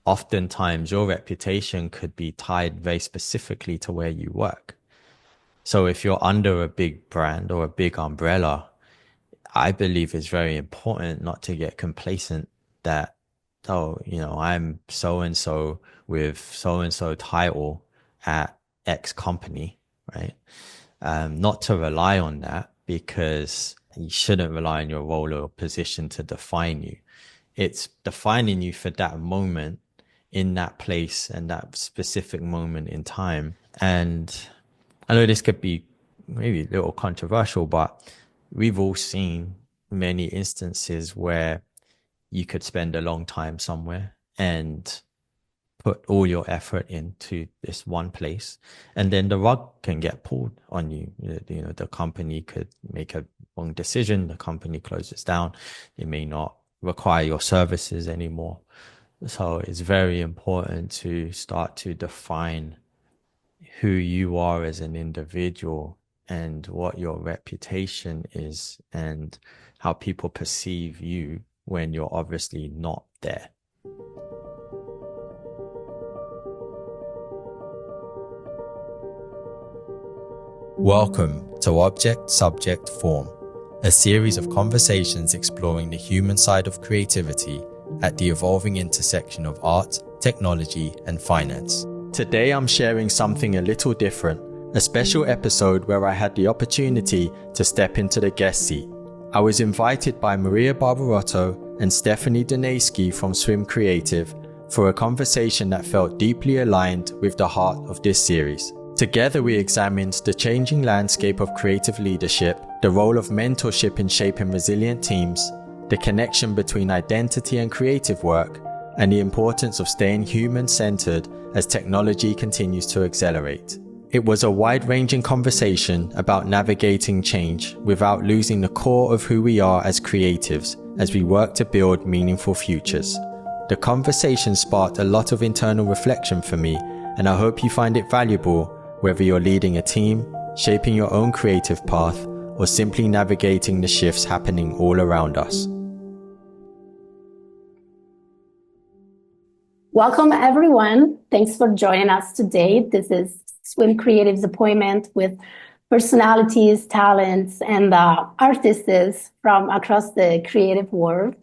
Oftentimes, your reputation could be tied very specifically to where you work. So if you're under a big brand or a big umbrella, I believe it's very important not to get complacent that, oh, I'm so-and-so with so-and-so title at X company, right? Not to rely on that, because you shouldn't rely on your role or position to define you. It's defining you for that moment in that place and that specific moment in time. And I know this could be maybe a little controversial, but we've all seen many instances where you could spend a long time somewhere and put all your effort into this one place, and then the rug can get pulled on you. The company could make a wrong decision. The company closes down. It may not require your services anymore. So it's very important to start to define who you are as an individual and what your reputation is and how people perceive you when you're obviously not there. Welcome to Object, Subject, Form, a series of conversations exploring the human side of creativity at the evolving intersection of art, technology, and finance. Today I'm sharing something a little different, a special episode where I had the opportunity to step into the guest seat. I was invited by Maria Barbirotto and Stephanie Dunaiski from Swim Creative for a conversation that felt deeply aligned with the heart of this series. Together we examined the changing landscape of creative leadership, the role of mentorship in shaping resilient teams, the connection between identity and creative work, and the importance of staying human-centered as technology continues to accelerate. It was a wide-ranging conversation about navigating change without losing the core of who we are as creatives as we work to build meaningful futures. The conversation sparked a lot of internal reflection for me, and I hope you find it valuable, whether you're leading a team, shaping your own creative path, or simply navigating the shifts happening all around us. Welcome, everyone. Thanks for joining us today. This is Swim Creative's appointment with personalities, talents, and artists from across the creative world.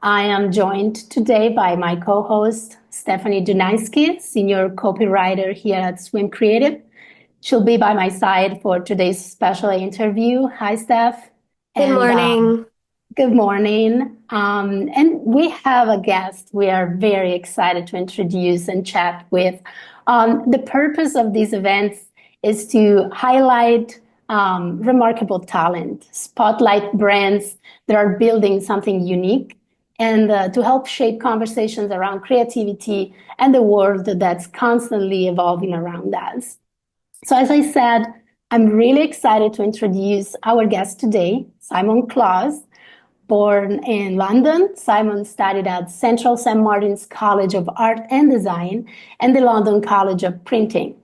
I am joined today by my co-host, Stephanie Dunaiski, senior copywriter here at Swim Creative. She'll be by my side for today's special interview. Hi, Steph. Good morning. Good morning. And we have a guest we are very excited to introduce and chat with. The purpose of these events is to highlight remarkable talent, spotlight brands that are building something unique, and to help shape conversations around creativity and the world that's constantly evolving around us. So as I said, I'm really excited to introduce our guest today, Simon Clowes. Born in London, Simon studied at Central St. Martin's College of Art and Design and the London College of Printing.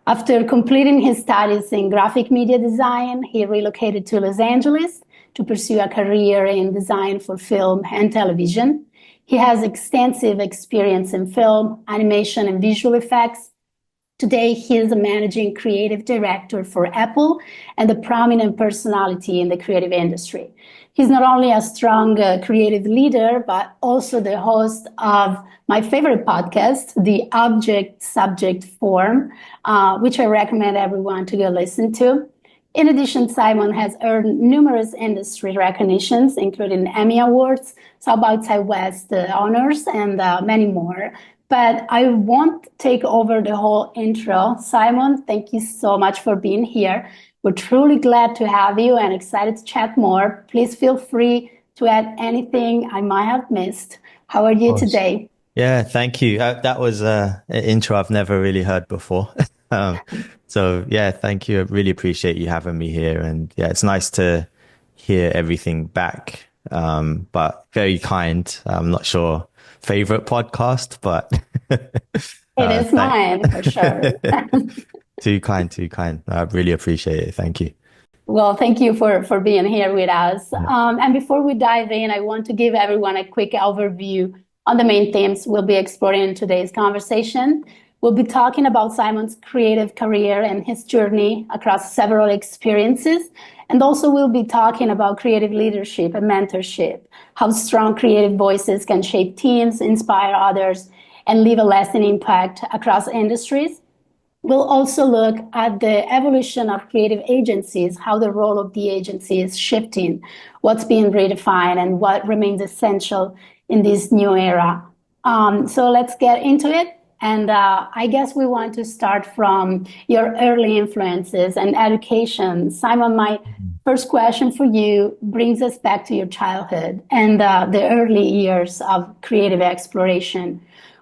After completing his studies in graphic media design, he relocated to Los Angeles to pursue a career in design for film and television. He has extensive experience in film, animation, and visual effects. Today, he is a managing creative director for Apple and a prominent personality in the creative industry. He's not only a strong creative leader, but also the host of my favorite podcast, the Object, Subject, Form, which I recommend everyone to go listen to. In addition, Simon has earned numerous industry recognitions, including Emmy Awards, South by Southwest honors, and many more. But I won't take over the whole intro. Simon, thank you so much for being here. We're truly glad to have you and excited to chat more. Please feel free to add anything I might have missed. How are you today? Yeah, thank you. That was an intro I've never really heard before. So yeah, thank you. I really appreciate you having me here. And yeah, it's nice to hear everything back. But very kind. I'm not sure favorite podcast, but it is mine for sure. Too kind. I really appreciate it. Thank you. Well, thank you for being here with us. Yeah. And before we dive in, I want to give everyone a quick overview on the main themes we'll be exploring in today's conversation. We'll be talking about Simon's creative career and his journey across several experiences. And also, we'll be talking about creative leadership and mentorship, how strong creative voices can shape teams, inspire others, and leave a lasting impact across industries. We'll also look at the evolution of creative agencies, how the role of the agency is shifting, what's being redefined, and what remains essential in this new era. So let's get into it. And I guess we want to start from your early influences and education. Simon, my first question for you brings us back to your childhood and the early years of creative exploration.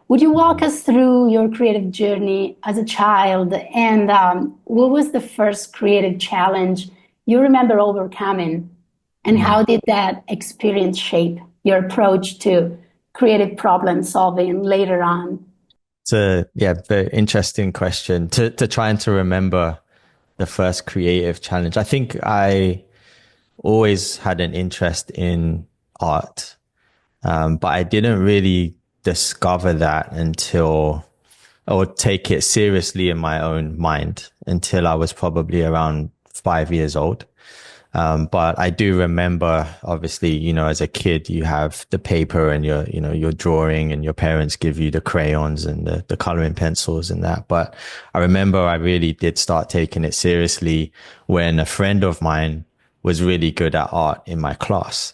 Would you walk us through your creative journey as a child? And what was the first creative challenge you remember overcoming? And Mhm. how did that experience shape your approach to creative problem solving later on? It's a very interesting question to try and to remember the first creative challenge. I think I always had an interest in art, but I didn't really discover that until or take it seriously in my own mind until I was probably around 5 years old. But I do remember, obviously, as a kid, you have the paper and you're drawing and your parents give you the crayons and the coloring pencils and that. But I remember I really did start taking it seriously when a friend of mine was really good at art in my class.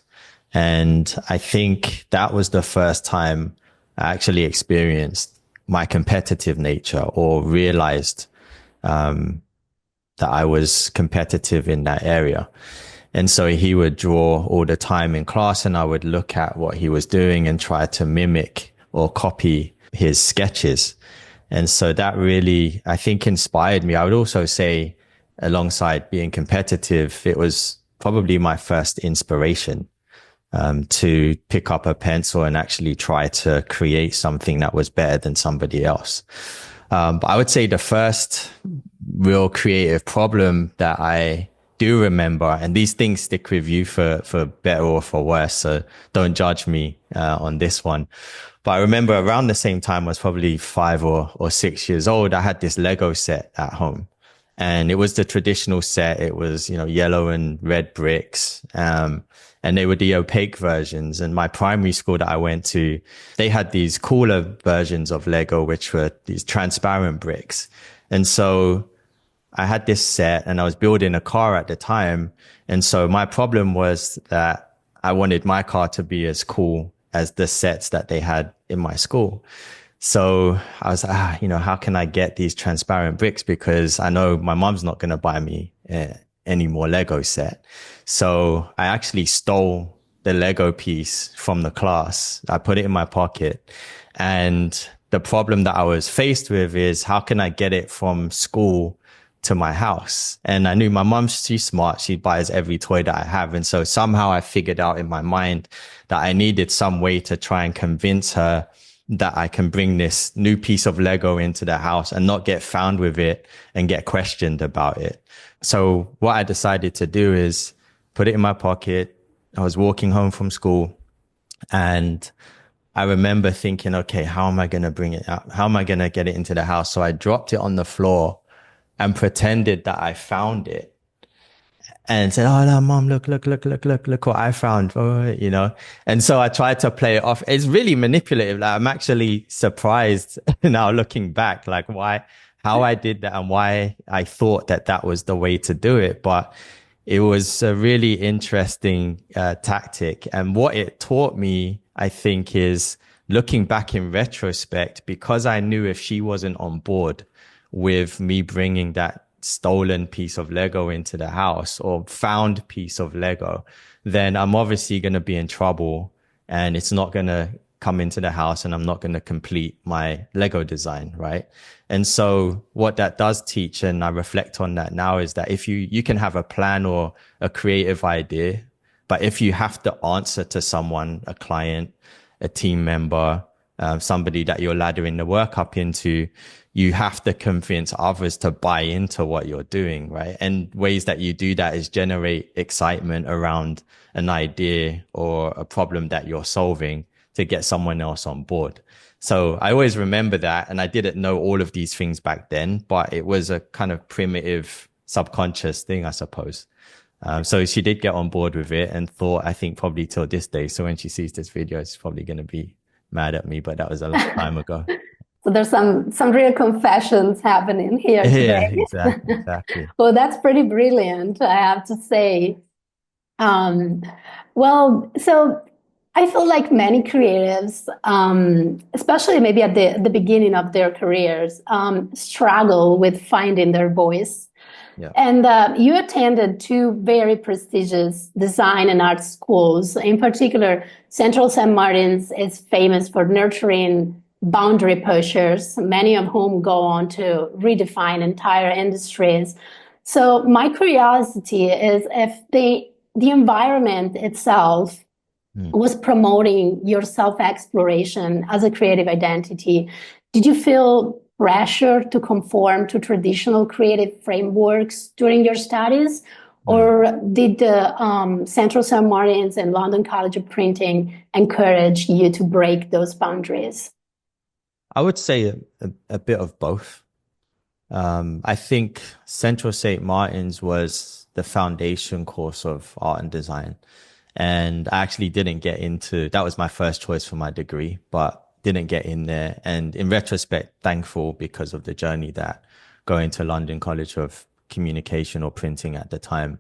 And I think that was the first time I actually experienced my competitive nature or realized that I was competitive in that area. And so he would draw all the time in class and I would look at what he was doing and try to mimic or copy his sketches. And so that really, I think, inspired me. I would also say, alongside being competitive, it was probably my first inspiration to pick up a pencil and actually try to create something that was better than somebody else. But I would say the first real creative problem that I do remember, and these things stick with you for better or for worse, so don't judge me on this one. But I remember around the same time, I was probably 5 or 6 years old, I had this Lego set at home. And it was the traditional set. It was, yellow and red bricks. And they were the opaque versions. And my primary school that I went to, they had these cooler versions of Lego, which were these transparent bricks. And so I had this set and I was building a car at the time. And so my problem was that I wanted my car to be as cool as the sets that they had in my school. So I was, how can I get these transparent bricks? Because I know my mom's not going to buy me any more Lego set. So I actually stole the Lego piece from the class. I put it in my pocket. And the problem that I was faced with is how can I get it from school to my house? And I knew my mom, she's smart. She buys every toy that I have. And so somehow I figured out in my mind that I needed some way to try and convince her that I can bring this new piece of Lego into the house and not get found with it and get questioned about it. So what I decided to do is put it in my pocket. I was walking home from school and I remember thinking, okay, how am I going to bring it out? How am I going to get it into the house? So I dropped it on the floor and pretended that I found it and said, "Oh, no, mom, look what I found," And so I tried to play it off. It's really manipulative. Like, I'm actually surprised now looking back, like how I did that and why I thought that that was the way to do it. But it was a really interesting tactic. And what it taught me, I think, is looking back in retrospect, because I knew if she wasn't on board with me bringing that stolen piece of Lego into the house or found piece of Lego, then I'm obviously going to be in trouble and it's not going to come into the house and I'm not going to complete my Lego design, right? And so what that does teach, and I reflect on that now, is that if you can have a plan or a creative idea, but if you have to answer to someone, a client, a team member, somebody that you're laddering the work up into, you have to convince others to buy into what you're doing, right? And ways that you do that is generate excitement around an idea or a problem that you're solving to get someone else on board. So I always remember that. And I didn't know all of these things back then, but it was a kind of primitive subconscious thing, I suppose. So she did get on board with it and thought, I think probably till this day. So when she sees this video, she's probably going to be mad at me, but that was a long time ago. So there's some real confessions happening here Yeah, today. exactly. Well, that's pretty brilliant, I have to say. Um, well, so I feel like many creatives, especially maybe at the beginning of their careers, struggle with finding their voice. Yeah. And you attended two very prestigious design and art schools. In particular, Central St. Martin's is famous for nurturing boundary pushers, many of whom go on to redefine entire industries. So my curiosity is if the environment itself was promoting your self-exploration as a creative identity, did you feel pressure to conform to traditional creative frameworks during your studies? Or did the Central St. Martin's and London College of Printing encourage you to break those boundaries? I would say a bit of both. I think Central St. Martin's was the foundation course of art and design. And I actually didn't get into, that was my first choice for my degree, but didn't get in there. And in retrospect, thankful because of the journey that going to London College of Communication or Printing at the time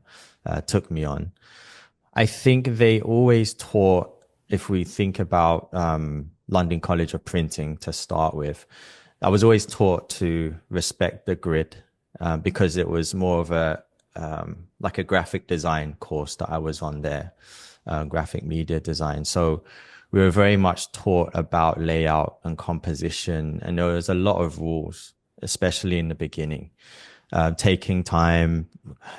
took me on. I think they always taught, if we think about London College of Printing to start with, I was always taught to respect the grid because it was more of a like a graphic design course that I was on there, graphic media design. So we were very much taught about layout and composition, and there was a lot of rules, especially in the beginning. Taking time,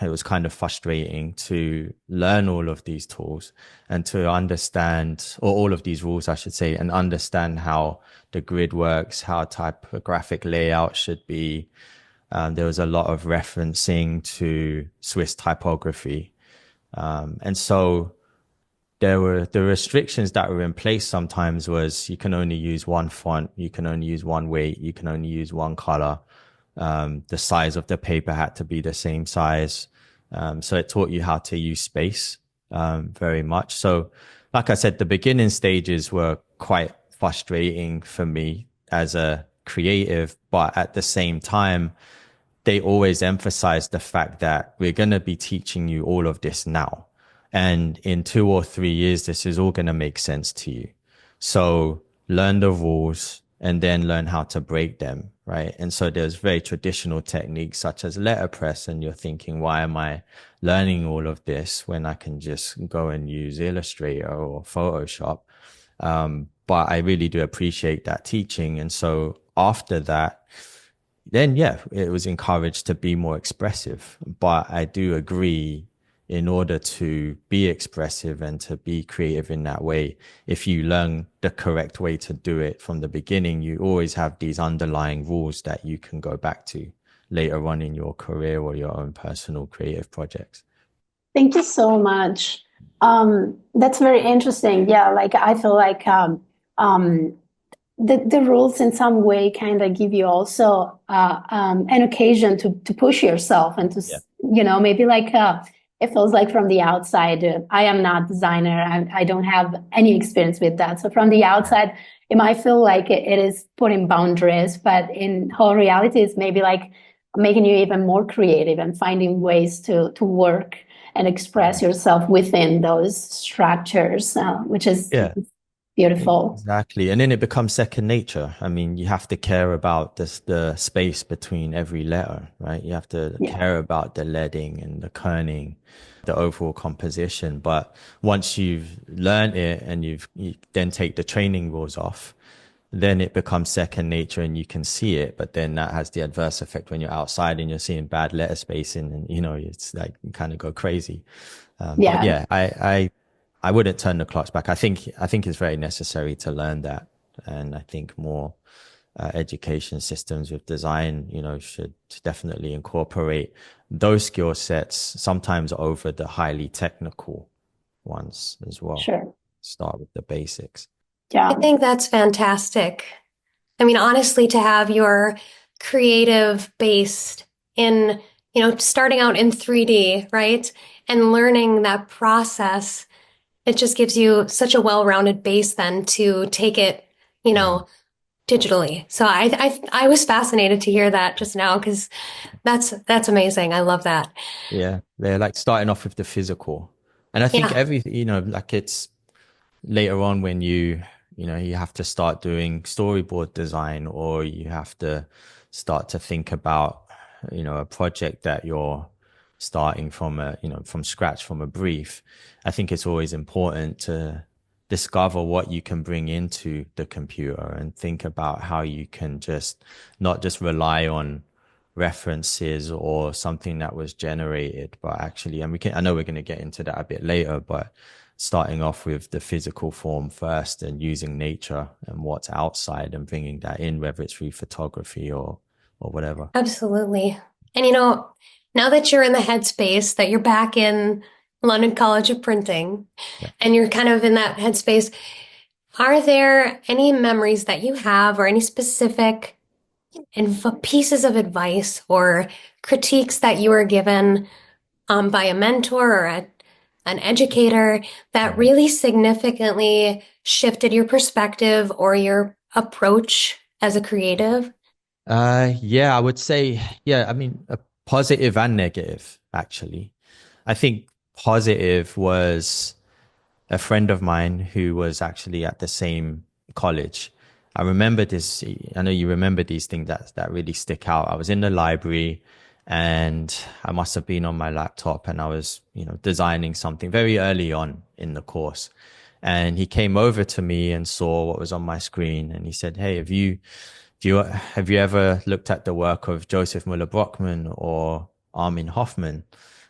it was kind of frustrating to learn all of these tools and to understand, or all of these rules, I should say, and understand how the grid works, how typographic layout should be. There was a lot of referencing to Swiss typography. And so there were the restrictions that were in place sometimes was you can only use one font, you can only use one weight, you can only use one color. The size of the paper had to be the same size. So it taught you how to use space very much. So like I said, the beginning stages were quite frustrating for me as a creative, but at the same time, they always emphasize the fact that we're going to be teaching you all of this now. And in 2 or 3 years, this is all going to make sense to you. So learn the rules and then learn how to break them, right? And so there's very traditional techniques such as letterpress, and you're thinking, why am I learning all of this when I can just go and use Illustrator or Photoshop? But I really do appreciate that teaching. And so after that, then yeah, it was encouraged to be more expressive. But I do agree, in order to be expressive and to be creative in that way, if you learn the correct way to do it from the beginning, you always have these underlying rules that you can go back to later on in your career or your own personal creative projects. Thank you so much. That's very interesting. Yeah, like I feel like the rules in some way kind of give you also an occasion to push yourself and to, maybe like it feels like from the outside, I am not designer. I don't have any experience with that. So from the outside, it might feel like it is putting boundaries, but in whole reality, it's maybe like making you even more creative and finding ways to work and express yourself within those structures, which is beautiful. Exactly. And then it becomes second nature. I mean, you have to care about the space between every letter, right? You have to care about the leading and the kerning, the overall composition. But once you've learned it and you then take the training rules off, then it becomes second nature and you can see it. But then that has the adverse effect when you're outside and you're seeing bad letter spacing, and it's like you kind of go crazy. But yeah, I wouldn't turn the clocks back. I think it's very necessary to learn that And I think more education systems with design, should definitely incorporate those skill sets sometimes over the highly technical ones as well. Sure. Start with the basics. I Yeah. think that's fantastic. I mean, honestly, to have your creative based in, starting out in 3D, right? And learning that process, it just gives you such a well-rounded base then to take it, you Mhm. know, digitally. So I was fascinated to hear that just now because that's amazing. I love that. Yeah, they're like starting off with the physical. And I think Yeah, every, like it's later on when you have to start doing storyboard design, or you have to start to think about a project that you're starting from from scratch, from a brief. I think it's always important to discover what you can bring into the computer and think about how you can just not just rely on references or something that was generated, but actually, and I know we're going to get into that a bit later, but starting off with the physical form first and using nature and what's outside and bringing that in, whether it's through photography or whatever. absolutely. And now that you're in the headspace, that you're back in London College of Printing, Yeah. and you're kind of in that headspace, are there any memories that you have or any specific pieces of advice or critiques that you were given by a mentor or an educator that Mhm. really significantly shifted your perspective or your approach as a creative? Yeah, I would say, yeah, I mean, positive and negative, actually. I think positive was a friend of mine who was actually at the same college. I remember this. I know you remember these things that really stick out. I was in the library and I must have been on my laptop and I was, designing something very early on in the course. And he came over to me and saw what was on my screen and he said, "Hey, have you ever looked at the work of Joseph Muller-Brockmann or Armin Hoffman?"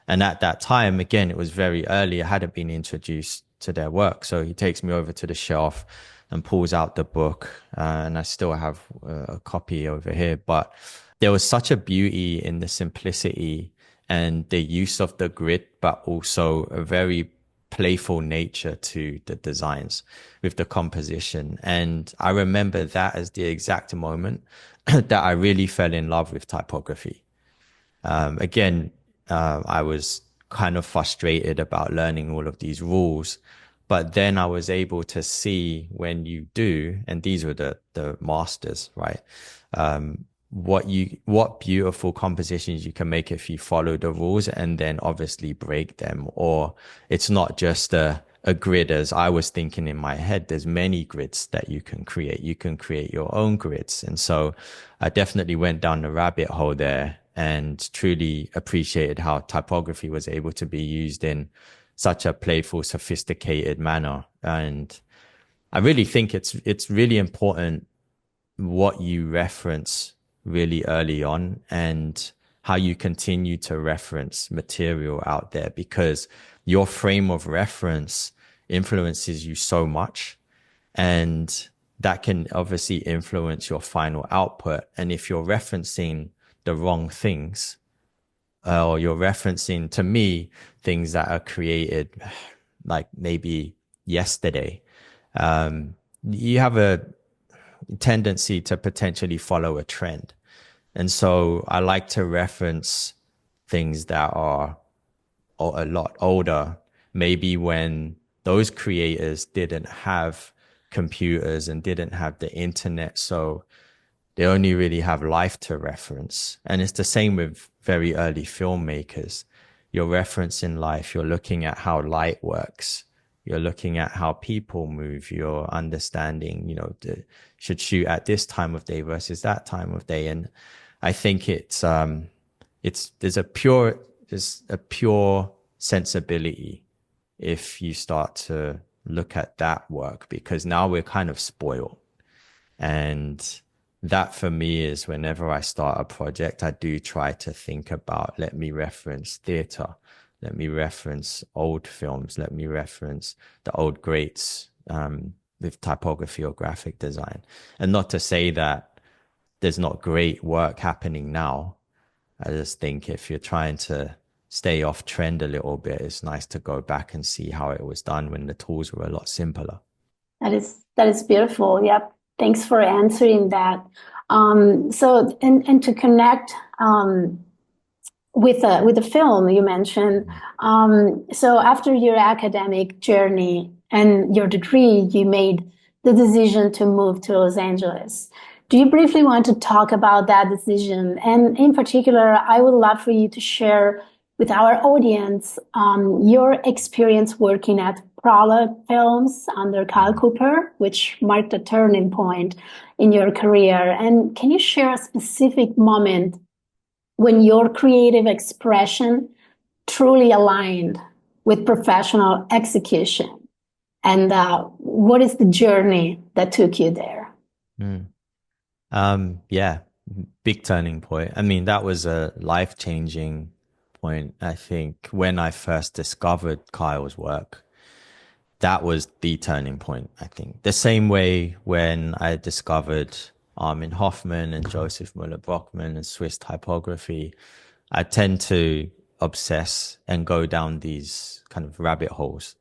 And at that time, again, it was very early. I hadn't been introduced to their work. So he takes me over to the shelf and pulls out the book. And I still have a copy over here. But there was such a beauty in the simplicity and the use of the grid, but also a very playful nature to the designs with the composition. And I remember that as the exact moment that I really fell in love with typography. Again, I was kind of frustrated about learning all of these rules, but then I was able to see when you do, and these were the masters, right? What beautiful compositions you can make if you follow the rules and then obviously break them. Or it's not just a grid as I was thinking in my head. There's many grids that you can create. You can create your own grids. And so I definitely went down the rabbit hole there and truly appreciated how typography was able to be used in such a playful, sophisticated manner. And I really think it's really important what you reference really early on and how you continue to reference material out there, because your frame of reference influences you so much, and that can obviously influence your final output. And if you're referencing the wrong things, or you're referencing, to me, things that are created like maybe yesterday, you have a tendency to potentially follow a trend. And so I like to reference things that are a lot older, maybe when those creators didn't have computers and didn't have the internet. So they only really have life to reference. And it's the same with very early filmmakers. You're referencing life, you're looking at how light works, you're looking at how people move, you're understanding, should shoot at this time of day versus that time of day. And I think there's a pure sensibility if you start to look at that work, because now we're kind of spoiled. And that for me is whenever I start a project, I do try to think about, let me reference theater, let me reference old films, let me reference the old greats, with typography or graphic design. And not to say that there's not great work happening now. I just think if you're trying to stay off trend a little bit, it's nice to go back and see how it was done when the tools were a lot simpler. That is beautiful. Yep. Thanks for answering that. So and to connect with the film you mentioned, so after your academic journey and your degree, you made the decision to move to Los Angeles. Do you briefly want to talk about that decision? And in particular, I would love for you to share with our audience your experience working at Prologue Films under Kyle Cooper, which marked a turning point in your career. And can you share a specific moment when your creative expression truly aligned with professional execution? And what is the journey that took you there? Yeah, big turning point. I mean, that was a life-changing point. I think when I first discovered Kyle's work, that was the turning point. I think the same way when I discovered Armin Hoffman and Joseph Müller-Brockmann and Swiss typography, I tend to obsess and go down these kind of rabbit holes.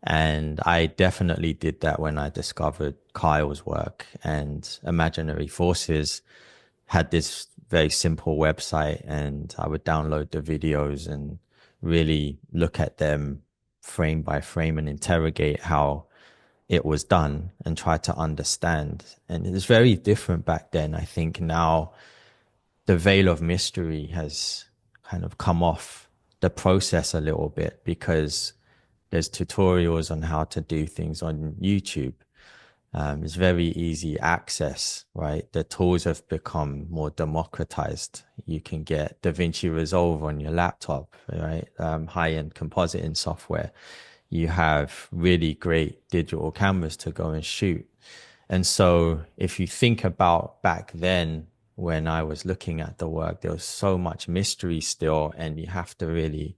And I definitely did that when I discovered Kyle's work. And Imaginary Forces had this very simple website, and I would download the videos and really look at them frame by frame and interrogate how it was done and try to understand. And it was very different back then. I think now the veil of mystery has kind of come off the process a little bit, because there's tutorials on how to do things on YouTube. It's very easy access, right? The tools have become more democratized. You can get DaVinci Resolve on your laptop, right? High-end compositing software. You have really great digital cameras to go and shoot. And so if you think about back then, when I was looking at the work, there was so much mystery still, and you have to really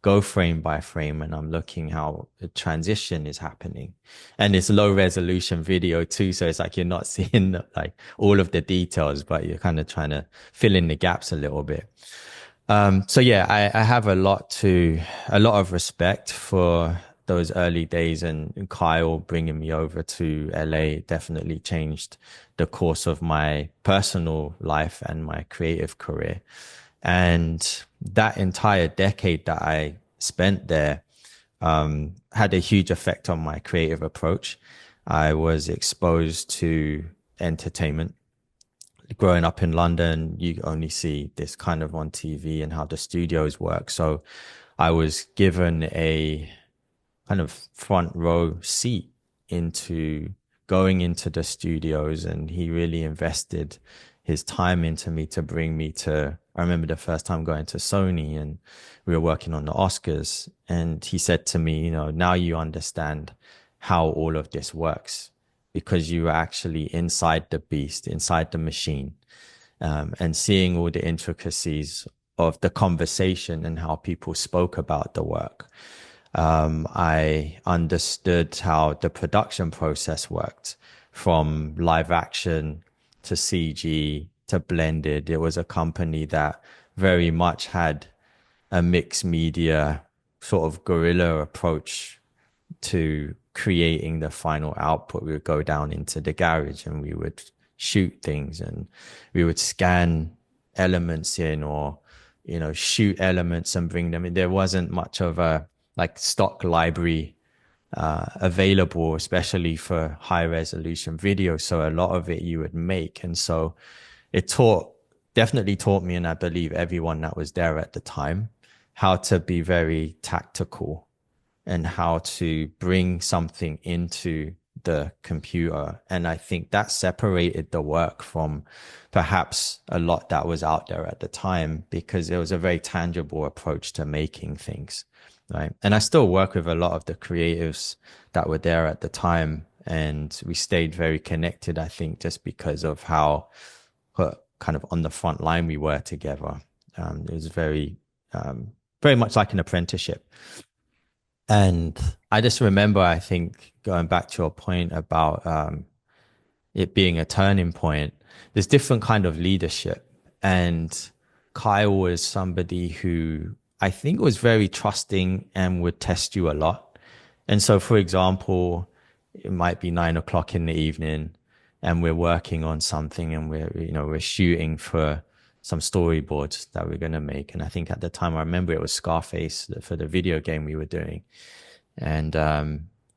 go frame by frame, and I'm looking how the transition is happening. And it's low resolution video too, so it's like you're not seeing like all of the details, but you're kind of trying to fill in the gaps a little bit. So yeah, I have a lot of respect for those early days, and Kyle bringing me over to LA definitely changed the course of my personal life and my creative career. And that entire decade that I spent there had a huge effect on my creative approach. I was exposed to entertainment. Growing up in London, you only see this kind of on TV and how the studios work. So I was given a kind of front row seat into going into the studios, and he really invested his time into me to bring me to, I remember the first time going to Sony and we were working on the Oscars, and he said to me, you know, now you understand how all of this works, because you are actually inside the beast, inside the machine, and seeing all the intricacies of the conversation and how people spoke about the work. I understood how the production process worked, from live action to CG to blended. It was a company that very much had a mixed media sort of guerrilla approach to creating the final output. We would go down into the garage and we would shoot things, and we would scan elements in, or, you know, shoot elements and bring them in. There wasn't much of a like stock library available, especially for high resolution video. So a lot of it you would make. And so it definitely taught me, and I believe everyone that was there at the time, how to be very tactical and how to bring something into the computer. And I think that separated the work from perhaps a lot that was out there at the time, because it was a very tangible approach to making things. Right. And I still work with a lot of the creatives that were there at the time, and we stayed very connected, I think, just because of how kind of on the front line we were together. It was very much like an apprenticeship. And I just remember, I think, going back to your point about it being a turning point, there's different kind of leadership. And Kyle was somebody who I think was very trusting and would test you a lot. And so, for example, it might be 9 o'clock in the evening and we're working on something and we're shooting for some storyboards that we're going to make. And I think at the time, I remember it was Scarface for the video game we were doing. And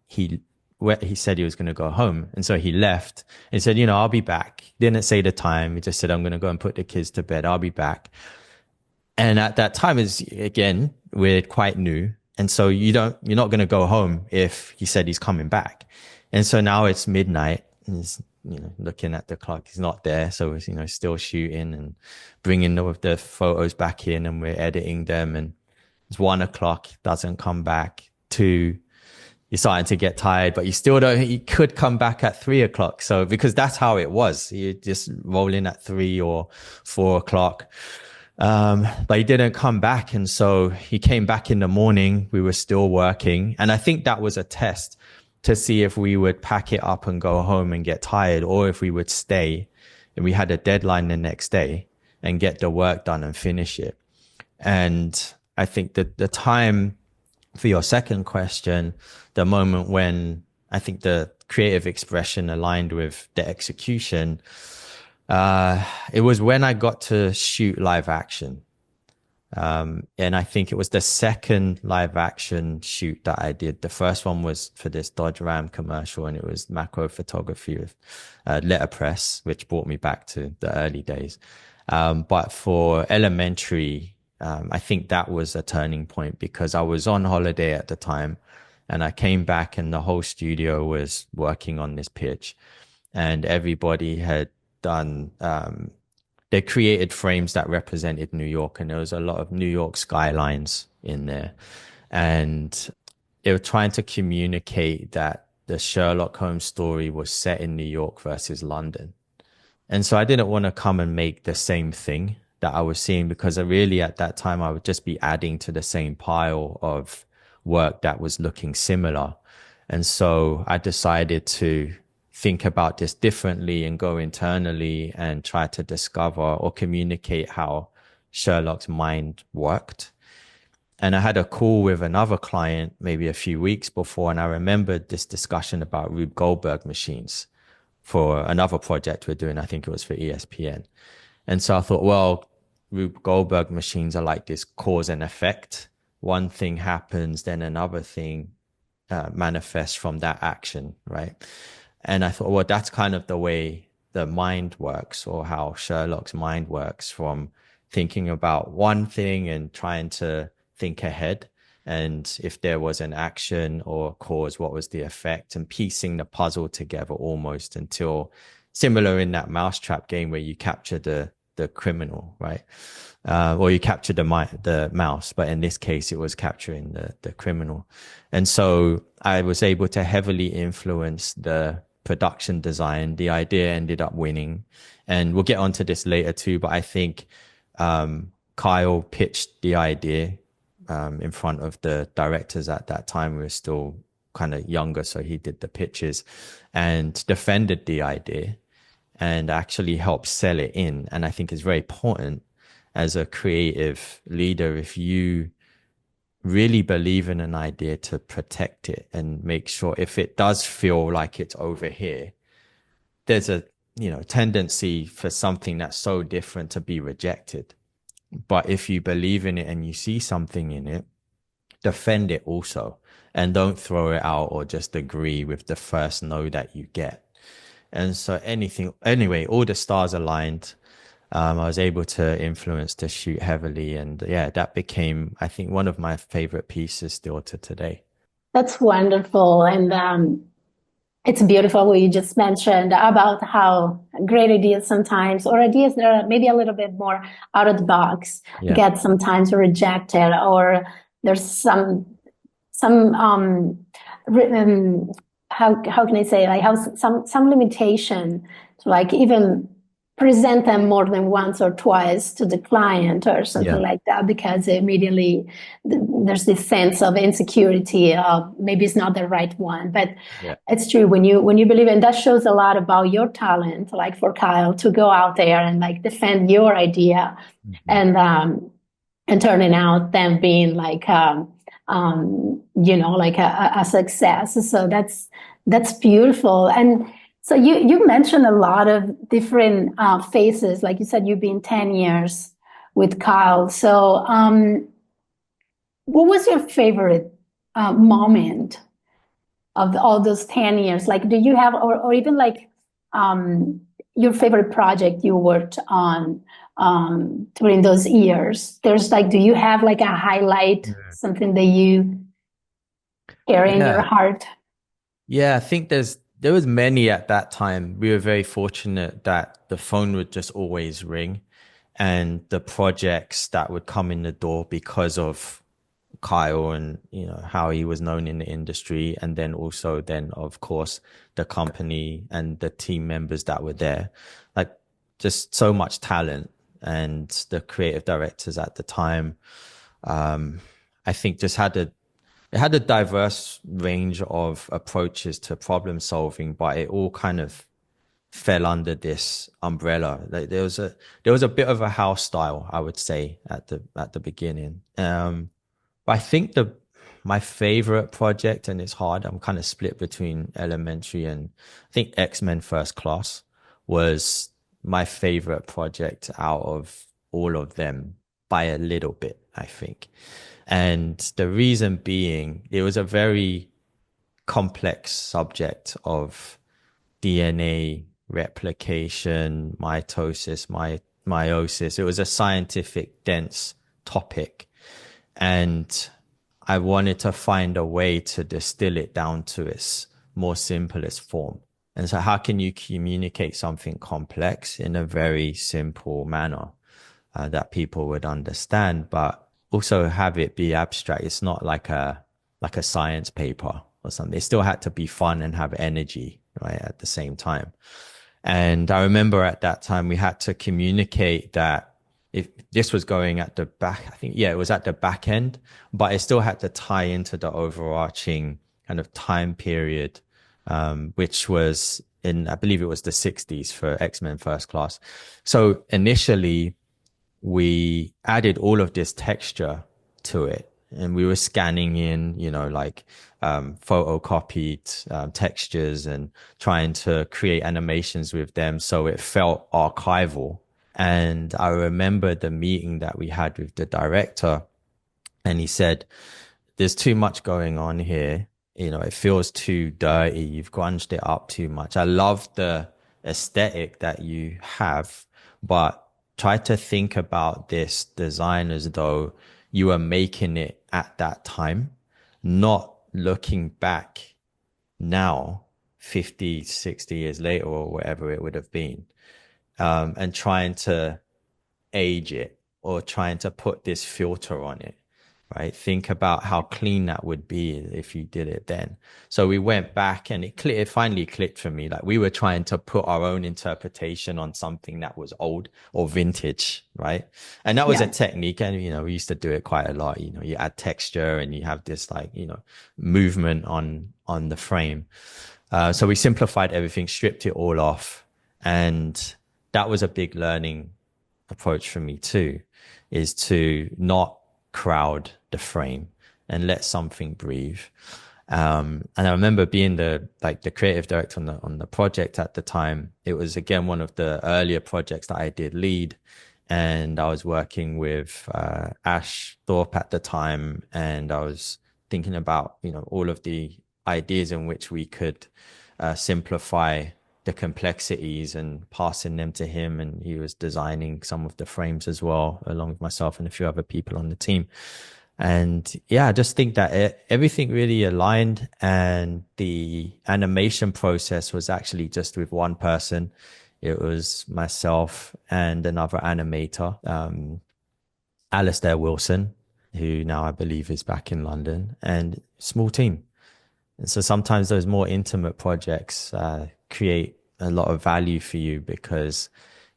he he said he was going to go home, and so he left and said, I'll be back. Didn't say the time. He just said, I'm going to go and put the kids to bed. I'll be back. And at that time, is again, we're quite new, and so you're not going to go home if he said he's coming back. And so now it's midnight, and he's looking at the clock. He's not there, so we're still shooting and bringing the photos back in, and we're editing them. And it's 1 o'clock, doesn't come back. 2, you're starting to get tired, but you still don't. You could come back at 3 o'clock. So because that's how it was, you just roll in at 3 or 4 o'clock. But he didn't come back, and so he came back in the morning. We were still working, and I think that was a test to see if we would pack it up and go home and get tired, or if we would stay. And we had a deadline the next day and get the work done and finish it. And I think that the time, for your second question, the moment when I think the creative expression aligned with the execution, it was when I got to shoot live action. And I think it was the second live action shoot that I did. The first one was for this Dodge Ram commercial, and it was macro photography with letterpress, which brought me back to the early days. But for Elementary, I think that was a turning point because I was on holiday at the time, and I came back and the whole studio was working on this pitch, and everybody had done, they created frames that represented New York, and there was a lot of New York skylines in there. And they were trying to communicate that the Sherlock Holmes story was set in New York versus London. And so I didn't want to come and make the same thing that I was seeing, because I really, at that time, I would just be adding to the same pile of work that was looking similar. And so I decided to think about this differently and go internally and try to discover or communicate how Sherlock's mind worked. And I had a call with another client maybe a few weeks before, and I remembered this discussion about Rube Goldberg machines for another project we're doing. I think it was for ESPN. And so I thought, well, Rube Goldberg machines are like this cause and effect. One thing happens, then another thing manifests from that action, right? And I thought, well, that's kind of the way the mind works, or how Sherlock's mind works, from thinking about one thing and trying to think ahead. And if there was an action or cause, what was the effect, and piecing the puzzle together almost until, similar in that mousetrap game where you capture the criminal, right? Or you capture the mouse, but in this case, it was capturing the criminal. And so I was able to heavily influence the production design. The idea ended up winning, and we'll get onto this later too, but I think Kyle pitched the idea in front of the directors at that time. We were still kind of younger, so he did the pitches and defended the idea and actually helped sell it in. And I think it's very important as a creative leader, if you really believe in an idea, to protect it and make sure, if it does feel like it's over here, there's a tendency for something that's so different to be rejected. But if you believe in it and you see something in it, defend it also, and don't throw it out or just agree with the first no that you get. And so anyway, all the stars aligned. I was able to influence the shoot heavily, and yeah, that became, I think, one of my favorite pieces still to today. That's wonderful. And it's beautiful what you just mentioned about how great ideas sometimes, or ideas that are maybe a little bit more out of the box, get sometimes rejected, or there's some how can I say, like, how some limitation to, like, even present them more than once or twice to the client or something Yeah. like that, because immediately there's this sense of insecurity of maybe it's not the right one. But Yeah. it's true, when you believe, and that shows a lot about your talent, like for Kyle to go out there and like defend your idea, Mhm. and turning out them being like like a success. So that's beautiful. And so you mentioned a lot of different phases. Like you said, you've been 10 years with Kyle. So what was your favorite moment of all those 10 years? Like, do you have, or even like your favorite project you worked on during those years? There's like, do you have like a highlight, Yeah. something that you carry in your Yeah. heart? Yeah, I think there was many at that time. We were very fortunate that the phone would just always ring, and the projects that would come in the door because of Kyle and how he was known in the industry, and then also then of course the company and the team members that were there, like just so much talent, and the creative directors at the time, I think just had a diverse range of approaches to problem solving, but it all kind of fell under this umbrella. Like there was a bit of a house style, I would say, at the beginning. But I think the my favorite project, and it's hard, I'm kind of split between elementary and I think X-Men First Class was my favorite project out of all of them by a little bit, I think. And the reason being, it was a very complex subject of DNA replication, mitosis, meiosis. It was a scientific, dense topic. And I wanted to find a way to distill it down to its more simplest form. And so, how can you communicate something complex in a very simple manner that people would understand, but also have it be abstract? It's not like a science paper or something. It still had to be fun and have energy, right, at the same time. And I remember at that time we had to communicate that if this was going at the back, I think, yeah, it was at the back end, but it still had to tie into the overarching kind of time period, which was in, I believe it was the 60s for X-Men First Class. So initially, we added all of this texture to it, and we were scanning in, like photocopied textures and trying to create animations with them so it felt archival. And I remember the meeting that we had with the director, and he said, there's too much going on here. It feels too dirty. You've grunged it up too much. I love the aesthetic that you have, but try to think about this design as though you were making it at that time, not looking back now, 50, 60 years later or whatever it would have been, and trying to age it or trying to put this filter on it, right? Think about how clean that would be if you did it then. So we went back, and it finally clicked for me. Like, we were trying to put our own interpretation on something that was old or vintage, right? And that was a Yeah. technique. And, we used to do it quite a lot. You add texture and you have this like, movement on the frame. So we simplified everything, stripped it all off. And that was a big learning approach for me too, is to not crowd the frame and let something breathe. And I remember being the creative director on the project at the time. It was again one of the earlier projects that I did lead, and I was working with Ash Thorpe at the time, and I was thinking about all of the ideas in which we could simplify the complexities and passing them to him. And he was designing some of the frames as well, along with myself and a few other people on the team. And yeah, I just think that everything really aligned, and the animation process was actually just with one person. It was myself and another animator, Alistair Wilson, who now I believe is back in London, and small team. And so sometimes those more intimate projects create a lot of value for you because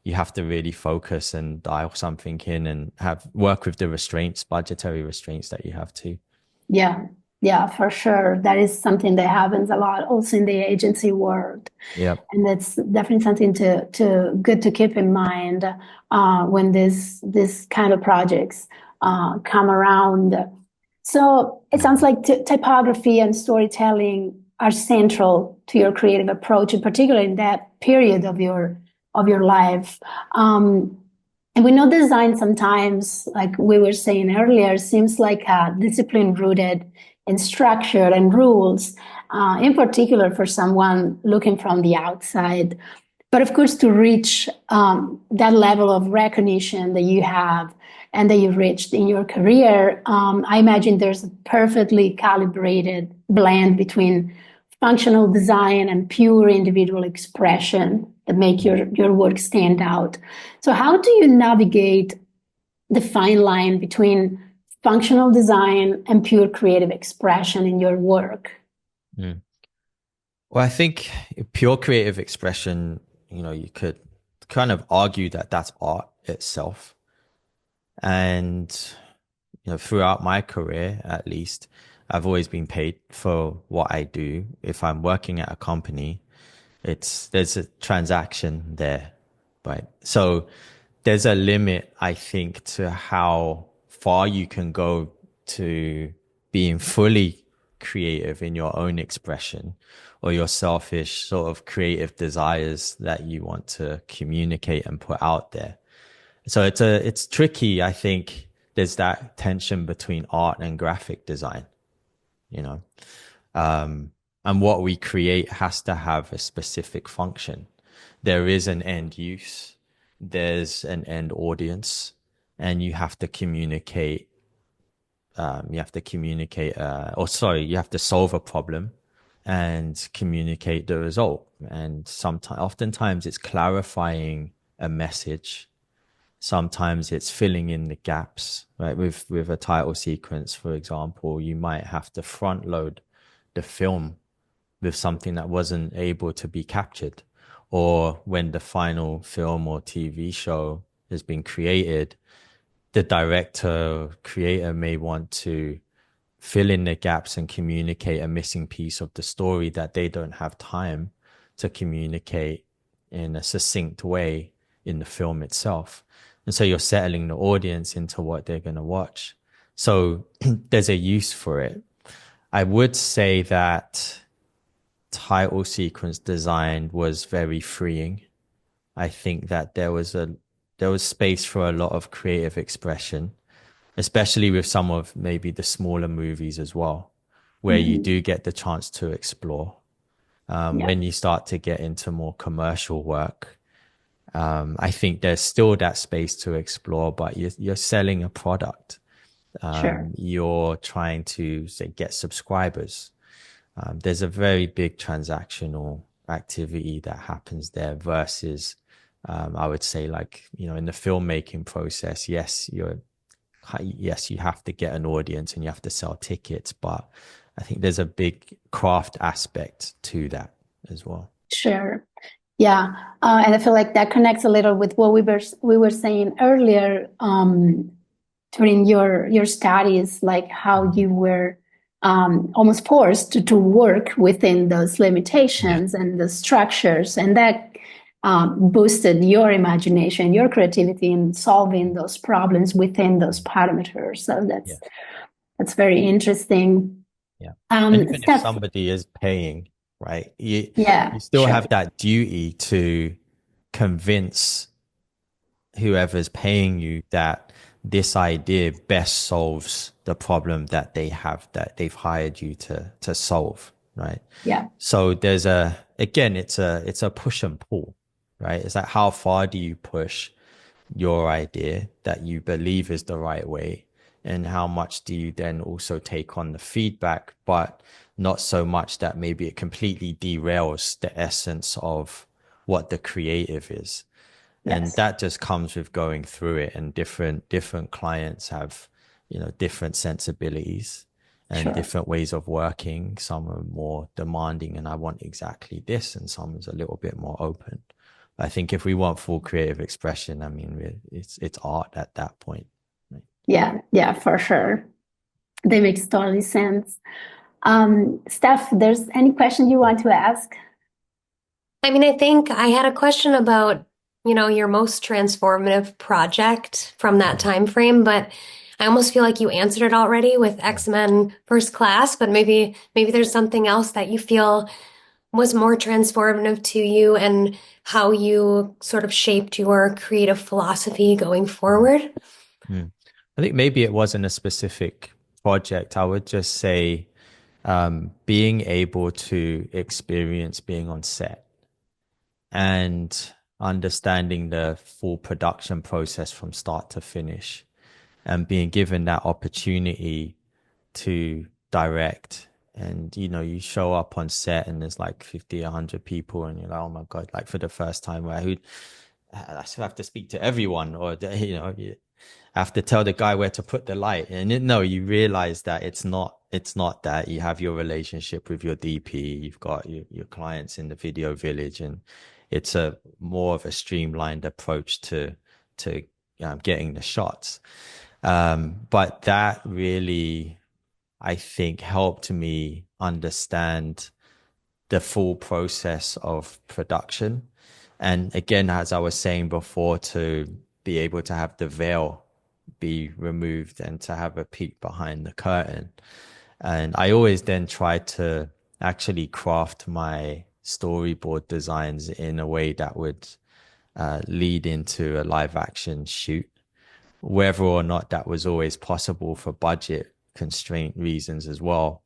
you have to really focus and dial something in and have work with the restraints, budgetary restraints that you have to. Yeah, yeah, for sure. That is something that happens a lot also in the agency world. Yeah. And that's definitely something to good to keep in mind when this kind of projects come around. So it sounds like typography and storytelling are central to your creative approach, in particular in that period of your life. And we know design sometimes, like we were saying earlier, seems like a discipline rooted in structure and rules, in particular for someone looking from the outside. But of course, to reach that level of recognition that you have and that you've reached in your career, I imagine there's a perfectly calibrated blend between functional design and pure individual expression that make your work stand out. So how do you navigate the fine line between functional design and pure creative expression in your work? Mm. Well, I think pure creative expression, you could kind of argue that that's art itself. And, throughout my career, at least, I've always been paid for what I do. If I'm working at a company, there's a transaction there, right? So there's a limit, I think, to how far you can go to being fully creative in your own expression or your selfish sort of creative desires that you want to communicate and put out there. So it's tricky. I think there's that tension between art and graphic design, you know. And what we create has to have a specific function. There is an end use, there's an end audience, and you have to communicate. You have to communicate, you have to solve a problem and communicate the result. And oftentimes, it's clarifying a message. Sometimes it's filling in the gaps, right? With a title sequence, for example, you might have to front load the film with something that wasn't able to be captured. Or when the final film or TV show has been created, the director, creator may want to fill in the gaps and communicate a missing piece of the story that they don't have time to communicate in a succinct way in the film itself. And so you're settling the audience into what they're going to watch. So there's a use for it. I would say that title sequence design was very freeing. I think that there was space for a lot of creative expression, especially with some of maybe the smaller movies as well, where you do get the chance to explore. When you start to get into more commercial work, I think there's still that space to explore, but you're selling a product. Sure. You're trying to get subscribers. There's a very big transactional activity that happens there versus, I would say, like, in the filmmaking process, yes, you have to get an audience and you have to sell tickets, but I think there's a big craft aspect to that as well. Sure. Yeah. And I feel like that connects a little with what we were saying earlier, during your studies, like how you were almost forced to work within those limitations and the structures, and that boosted your imagination, your creativity in solving those problems within those parameters. So that's very interesting. Yeah. And even if somebody is paying, right, you still have that duty to convince whoever's paying you that this idea best solves the problem that they have, that they've hired you to solve, right? Yeah. So it's a push and pull, right? It's like, how far do you push your idea that you believe is the right way, and how much do you then also take on the feedback, but not so much that maybe it completely derails the essence of what the creative is. Yes. And that just comes with going through it, and different clients have, different sensibilities and different ways of working. Some are more demanding and I want exactly this, and some is a little bit more open. I think if we want full creative expression, I mean, it's art at that point. Right? Yeah, for sure. That makes totally sense. Steph, there's any question you want to ask? I mean, I think I had a question about, your most transformative project from that time frame, but I almost feel like you answered it already with X-Men First Class, but maybe there's something else that you feel was more transformative to you and how you sort of shaped your creative philosophy going forward. Hmm. I think maybe it wasn't a specific project. I would just say being able to experience being on set and understanding the full production process from start to finish and being given that opportunity to direct. And you show up on set and there's like 50, 100 people and you're like, oh my God, like for the first time, where I still have to speak to everyone, or you have to tell the guy where to put the light. And no, you realize that it's not that. You have your relationship with your DP, you've got your clients in the video village, and it's a more of a streamlined approach to getting the shots. But that really, I think, helped me understand the full process of production. And again, as I was saying before, to be able to have the veil be removed and to have a peek behind the curtain. And I always then try to actually craft my storyboard designs in a way that would lead into a live action shoot, whether or not that was always possible for budget constraint reasons as well.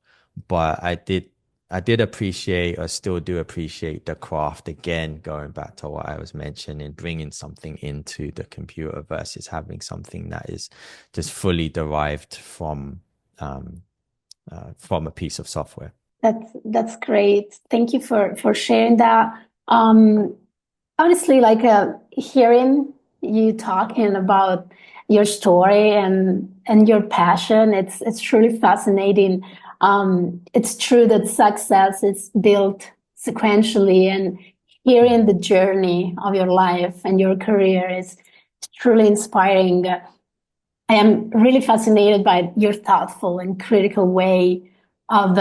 But I did appreciate, or still do appreciate, the craft, again, going back to what I was mentioning, bringing something into the computer versus having something that is just fully derived from a piece of software. That's great. Thank you for sharing that. Honestly, like hearing you talking about your story and your passion, it's truly fascinating. It's true that success is built sequentially, and hearing the journey of your life and your career is truly inspiring. I am really fascinated by your thoughtful and critical way of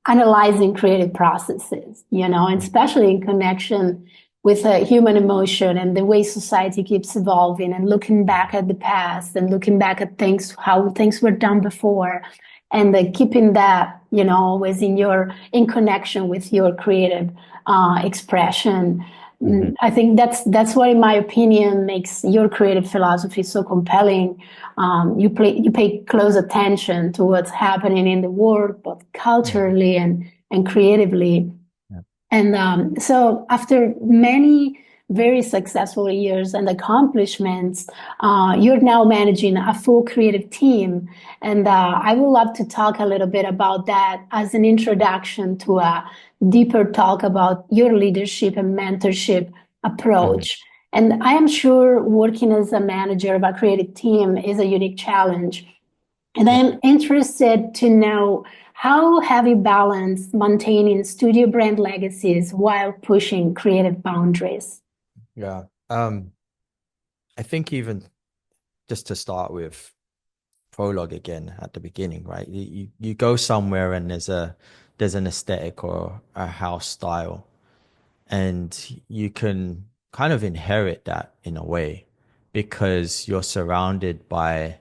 analyzing creative processes, and especially in connection with human emotion and the way society keeps evolving, and looking back at the past and looking back at how things were done before, and keeping that, always in connection with your creative expression. Mhm. I think that's what, in my opinion, makes your creative philosophy so compelling. You pay close attention to what's happening in the world, both culturally and creatively. Yeah. And so, after many very successful years and accomplishments, you're now managing a full creative team. And I would love to talk a little bit about that as an introduction to a deeper talk about your leadership and mentorship approach. And I am sure working as a manager of a creative team is a unique challenge. And Yeah. I'm interested to know, how have you balanced maintaining studio brand legacies while pushing creative boundaries? Yeah. I think even just to start with Prologue again at the beginning, right? You go somewhere and there's an aesthetic or a house style, and you can kind of inherit that in a way because you're surrounded by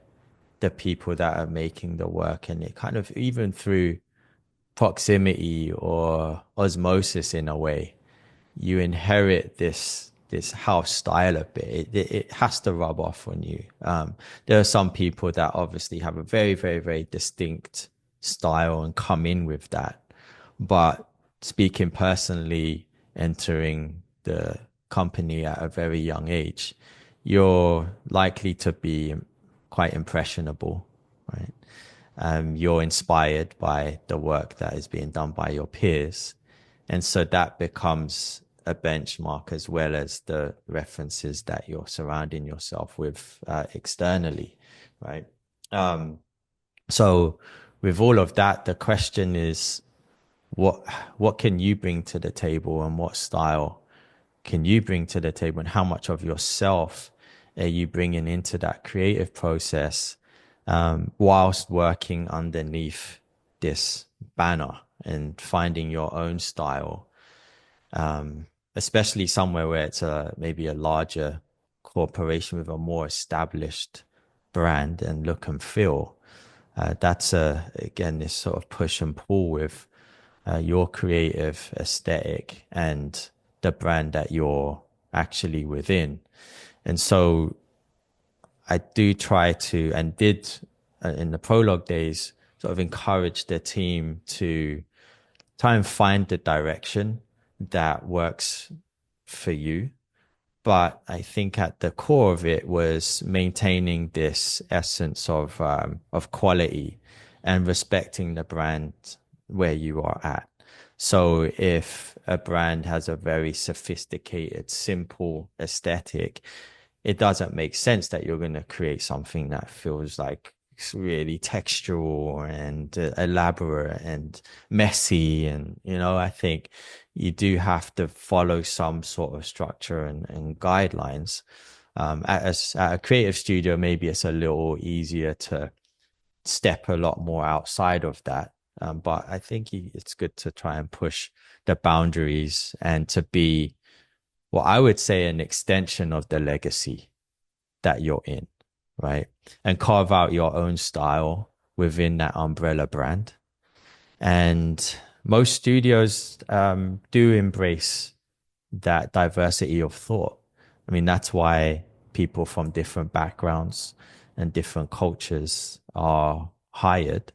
the people that are making the work, and it kind of, even through proximity or osmosis in a way, you inherit this house style a bit. It has to rub off on you. There are some people that obviously have a very, very, very distinct style and come in with that. But speaking personally, entering the company at a very young age, you're likely to be quite impressionable, right? You're inspired by the work that is being done by your peers. And so that becomes a benchmark, as well as the references that you're surrounding yourself with externally, right? So with all of that, the question is, what can you bring to the table, and what style can you bring to the table, and how much of yourself are you bringing into that creative process, whilst working underneath this banner and finding your own style, especially somewhere where it's maybe a larger corporation with a more established brand and look and feel. That's again, this sort of push and pull with your creative aesthetic and the brand that you're actually within. And so I do try to, and did in the Prologue days, sort of encourage the team to try and find the direction that works for you. But I think at the core of it was maintaining this essence of quality and respecting the brand where you are at. So if a brand has a very sophisticated, simple aesthetic, it doesn't make sense that you're going to create something that feels like it's really textural and elaborate and messy. And, I think you do have to follow some sort of structure and guidelines. At a creative studio, maybe it's a little easier to step a lot more outside of that. But I think it's good to try and push the boundaries and to be, what I would say, an extension of the legacy that you're in, right? And carve out your own style within that umbrella brand. And most studios do embrace that diversity of thought. I mean, that's why people from different backgrounds and different cultures are hired.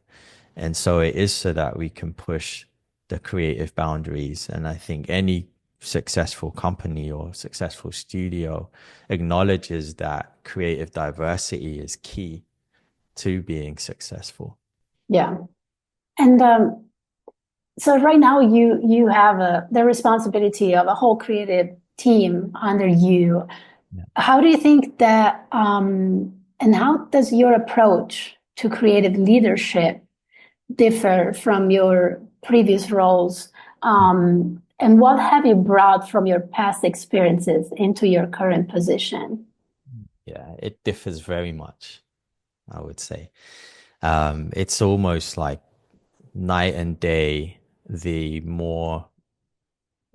And so it is so that we can push the creative boundaries. And I think any successful company or successful studio acknowledges that creative diversity is key to being successful. Yeah. And so right now you have the responsibility of a whole creative team under you. Yeah. How do you think that, and how does your approach to creative leadership differ from your previous roles? And what have you brought from your past experiences into your current position? Yeah, it differs very much, I would say. It's almost like night and day, the more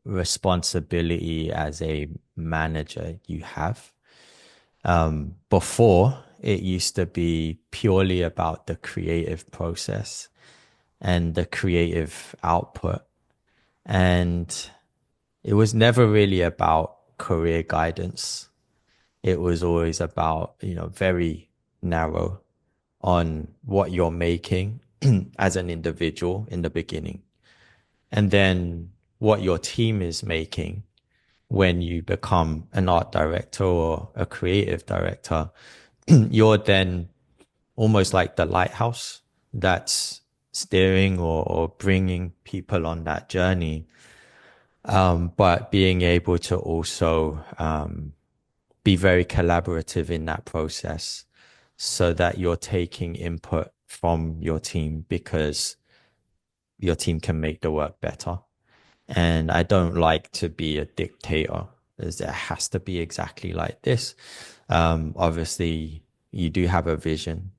responsibility as a manager you have. Before, it used to be purely about the creative process and the creative output. And it was never really about career guidance. It was always about, very narrow on what you're making as an individual in the beginning. And then what your team is making when you become an art director or a creative director. You're then almost like the lighthouse that's steering or bringing people on that journey. But being able to also be very collaborative in that process so that you're taking input from your team, because your team can make the work better. And I don't like to be a dictator, as it has to be exactly like this. Obviously, you do have a vision,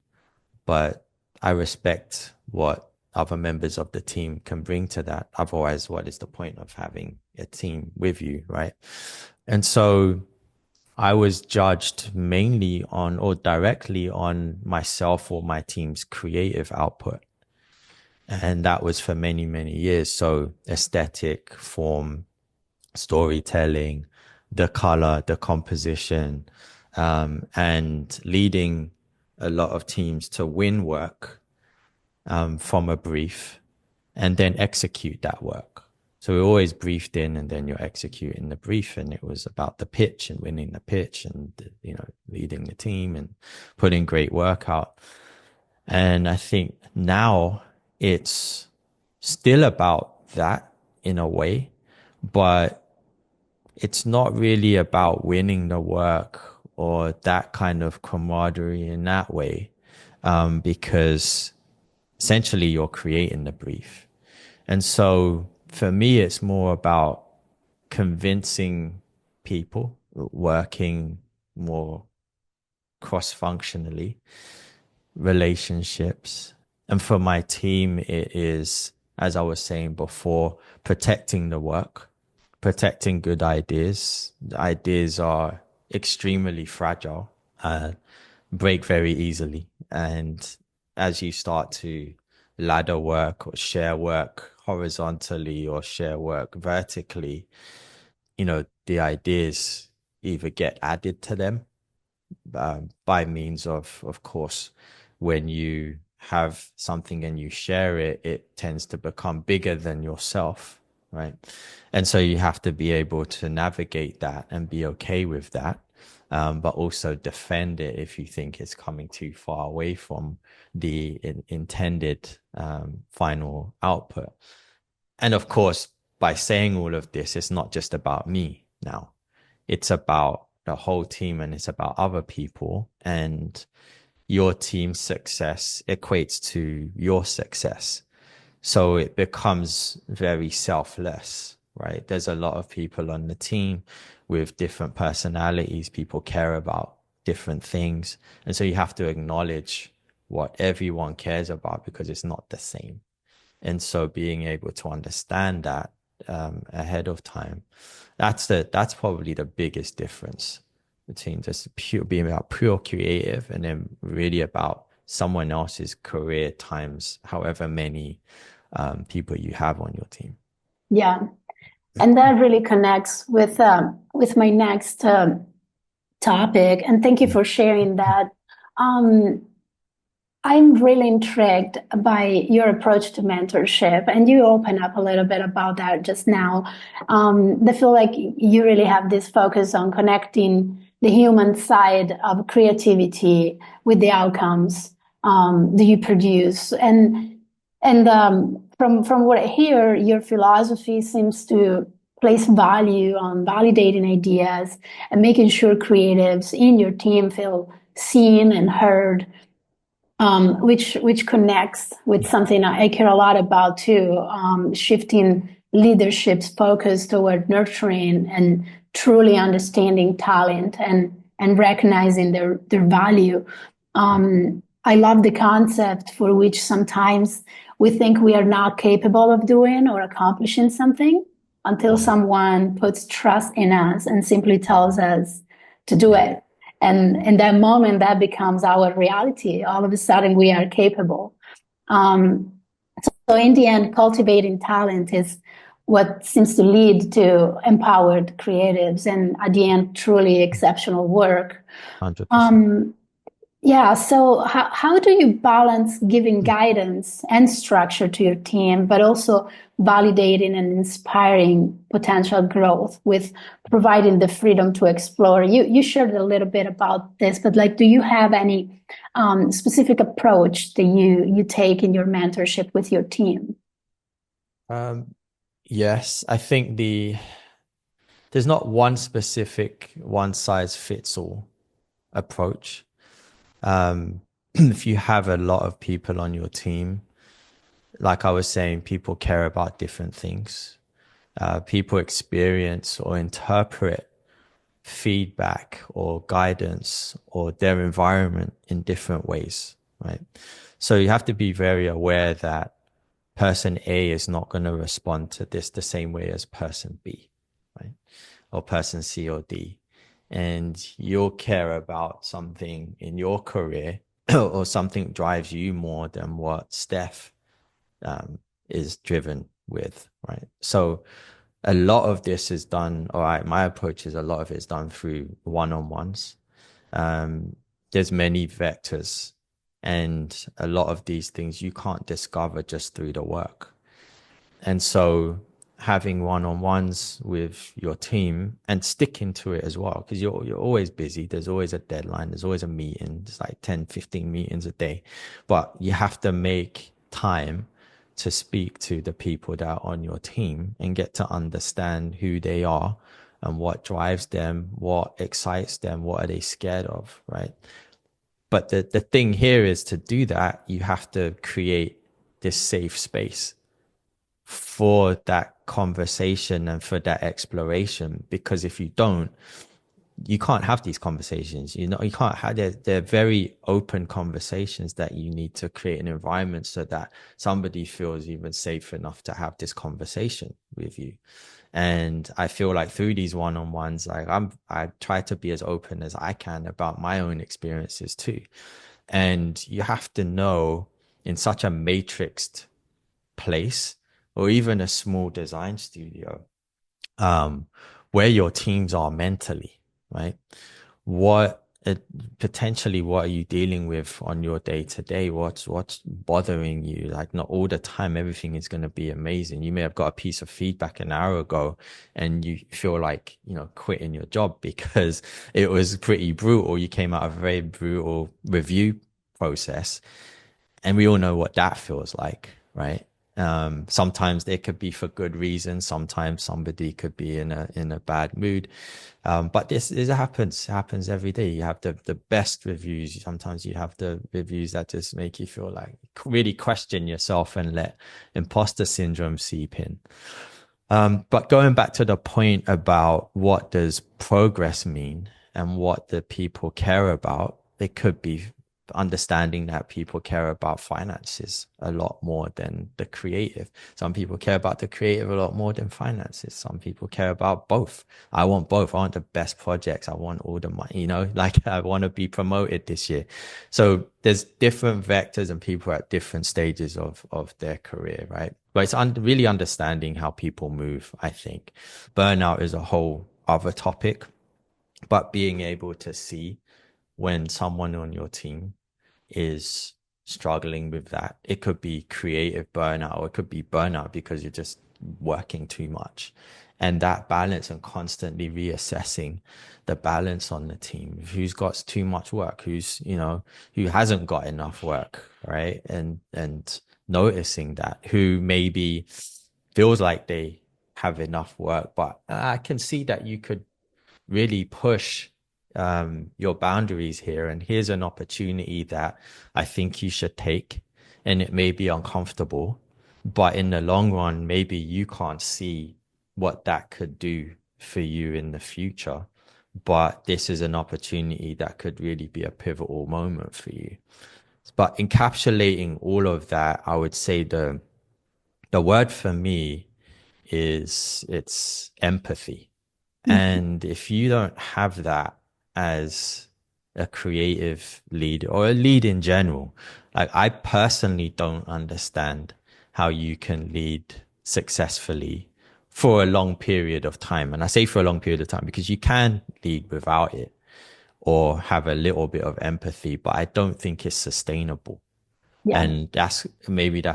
but I respect what other members of the team can bring to that. Otherwise, what is the point of having a team with you, right? And so I was judged mainly on, or directly on, myself or my team's creative output. And that was for many, many years. So aesthetic, form, storytelling, the color, the composition, and leading a lot of teams to win work from a brief and then execute that work. So we always briefed in and then you're executing the brief, and it was about the pitch and winning the pitch and, leading the team and putting great work out. And I think now it's still about that in a way, but it's not really about winning the work or that kind of camaraderie in that way, because essentially you're creating the brief. And so for me, it's more about convincing people working more cross-functionally, relationships. And for my team, it is, as I was saying before, protecting the work, protecting good ideas. The ideas are extremely fragile, break very easily. And as you start to ladder work or share work horizontally or share work vertically, the ideas either get added to them by means of course, when you have something and you share it, it tends to become bigger than yourself, right? And so you have to be able to navigate that and be okay with that, but also defend it if you think it's coming too far away from the intended final output. And of course, by saying all of this, it's not just about me now. It's about the whole team and it's about other people. And your team's success equates to your success. So it becomes very selfless, right? There's a lot of people on the team with different personalities. People care about different things. And so you have to acknowledge what everyone cares about because it's not the same. And so being able to understand that ahead of time, that's probably the biggest difference between just being about pure creative and then really about someone else's career times however many people you have on your team. Yeah, and that really connects with my next topic. And thank you for sharing that. I'm really intrigued by your approach to mentorship, and you open up a little bit about that just now. I feel like you really have this focus on connecting the human side of creativity with the outcomes that you produce. And from what I hear, your philosophy seems to place value on validating ideas and making sure creatives in your team feel seen and heard. Which connects with something I care a lot about too, shifting leadership's focus toward nurturing and truly understanding talent and recognizing their value. I love the concept for which sometimes we think we are not capable of doing or accomplishing something until someone puts trust in us and simply tells us to do it. And in that moment, that becomes our reality. All of a sudden, we are capable. So in the end, cultivating talent is what seems to lead to empowered creatives and at the end, truly exceptional work. 100%. Yeah, so how do you balance giving guidance and structure to your team, but also validating and inspiring potential growth with providing the freedom to explore? You shared a little bit about this, but do you have any specific approach that you take in your mentorship with your team? Yes, I think there's not one specific one size fits all approach. If you have a lot of people on your team, like I was saying, people care about different things. People experience or interpret feedback or guidance or their environment in different ways, right? So you have to be very aware that person A is not going to respond to this the same way as person B, right? Or person C or D. And you'll care about something in your career or something drives you more than what Steph is driven with, right? So a lot of this is done, all right, my approach is a lot of it is done through one-on-ones. There's many vectors and a lot of these things you can't discover just through the work. And so having one-on-ones with your team and sticking to it as well, because you're always busy. There's always a deadline. There's always a meeting. It's like 10, 15 meetings a day, but you have to make time to speak to the people that are on your team and get to understand who they are and what drives them, what excites them, what are they scared of, right? But the thing here is to do that, you have to create this safe space for that conversation and for that exploration, because if you don't, you can't have these conversations. You can't have, they're very open conversations that you need to create an environment so that somebody feels even safe enough to have this conversation with you. And I feel like through these one-on-ones, like I try to be as open as I can about my own experiences too. And you have to know, in such a matrixed place or even a small design studio, where your teams are mentally, right? What potentially what are you dealing with on your day to day? What's bothering you? Like, not all the time everything is going to be amazing. You may have got a piece of feedback an hour ago and you feel like, quitting your job because it was pretty brutal. You came out of a very brutal review process, and we all know what that feels like, right? Sometimes it could be for good reasons. Sometimes somebody could be in a bad mood. But this happens every day. You have the best reviews. Sometimes you have the reviews that just make you feel like really question yourself and let imposter syndrome seep in. But going back to the point about what does progress mean and what the people care about, it could be understanding that people care about finances a lot more than the creative. Some people care about the creative a lot more than finances. Some people care about both. I want both. I want the best projects. I want all the money, like I want to be promoted this year. So there's different vectors and people at different stages of their career, right? But it's really understanding how people move, I think. Burnout is a whole other topic, but being able to see when someone on your team is struggling with that. It could be creative burnout, or it could be burnout because you're just working too much. And that balance, and constantly reassessing the balance on the team, who's got too much work, who hasn't got enough work, right? And noticing that, who maybe feels like they have enough work, but I can see that you could really push your boundaries here, and here's an opportunity that I think you should take. And it may be uncomfortable, but in the long run, maybe you can't see what that could do for you in the future, but this is an opportunity that could really be a pivotal moment for you. But encapsulating all of that, I would say the word for me is, it's empathy. And if you don't have that as a creative lead, or a lead in general, like, I personally don't understand how you can lead successfully for a long period of time. And I say for a long period of time because you can lead without it, or have a little bit of empathy, but I don't think it's sustainable. Yeah. And that's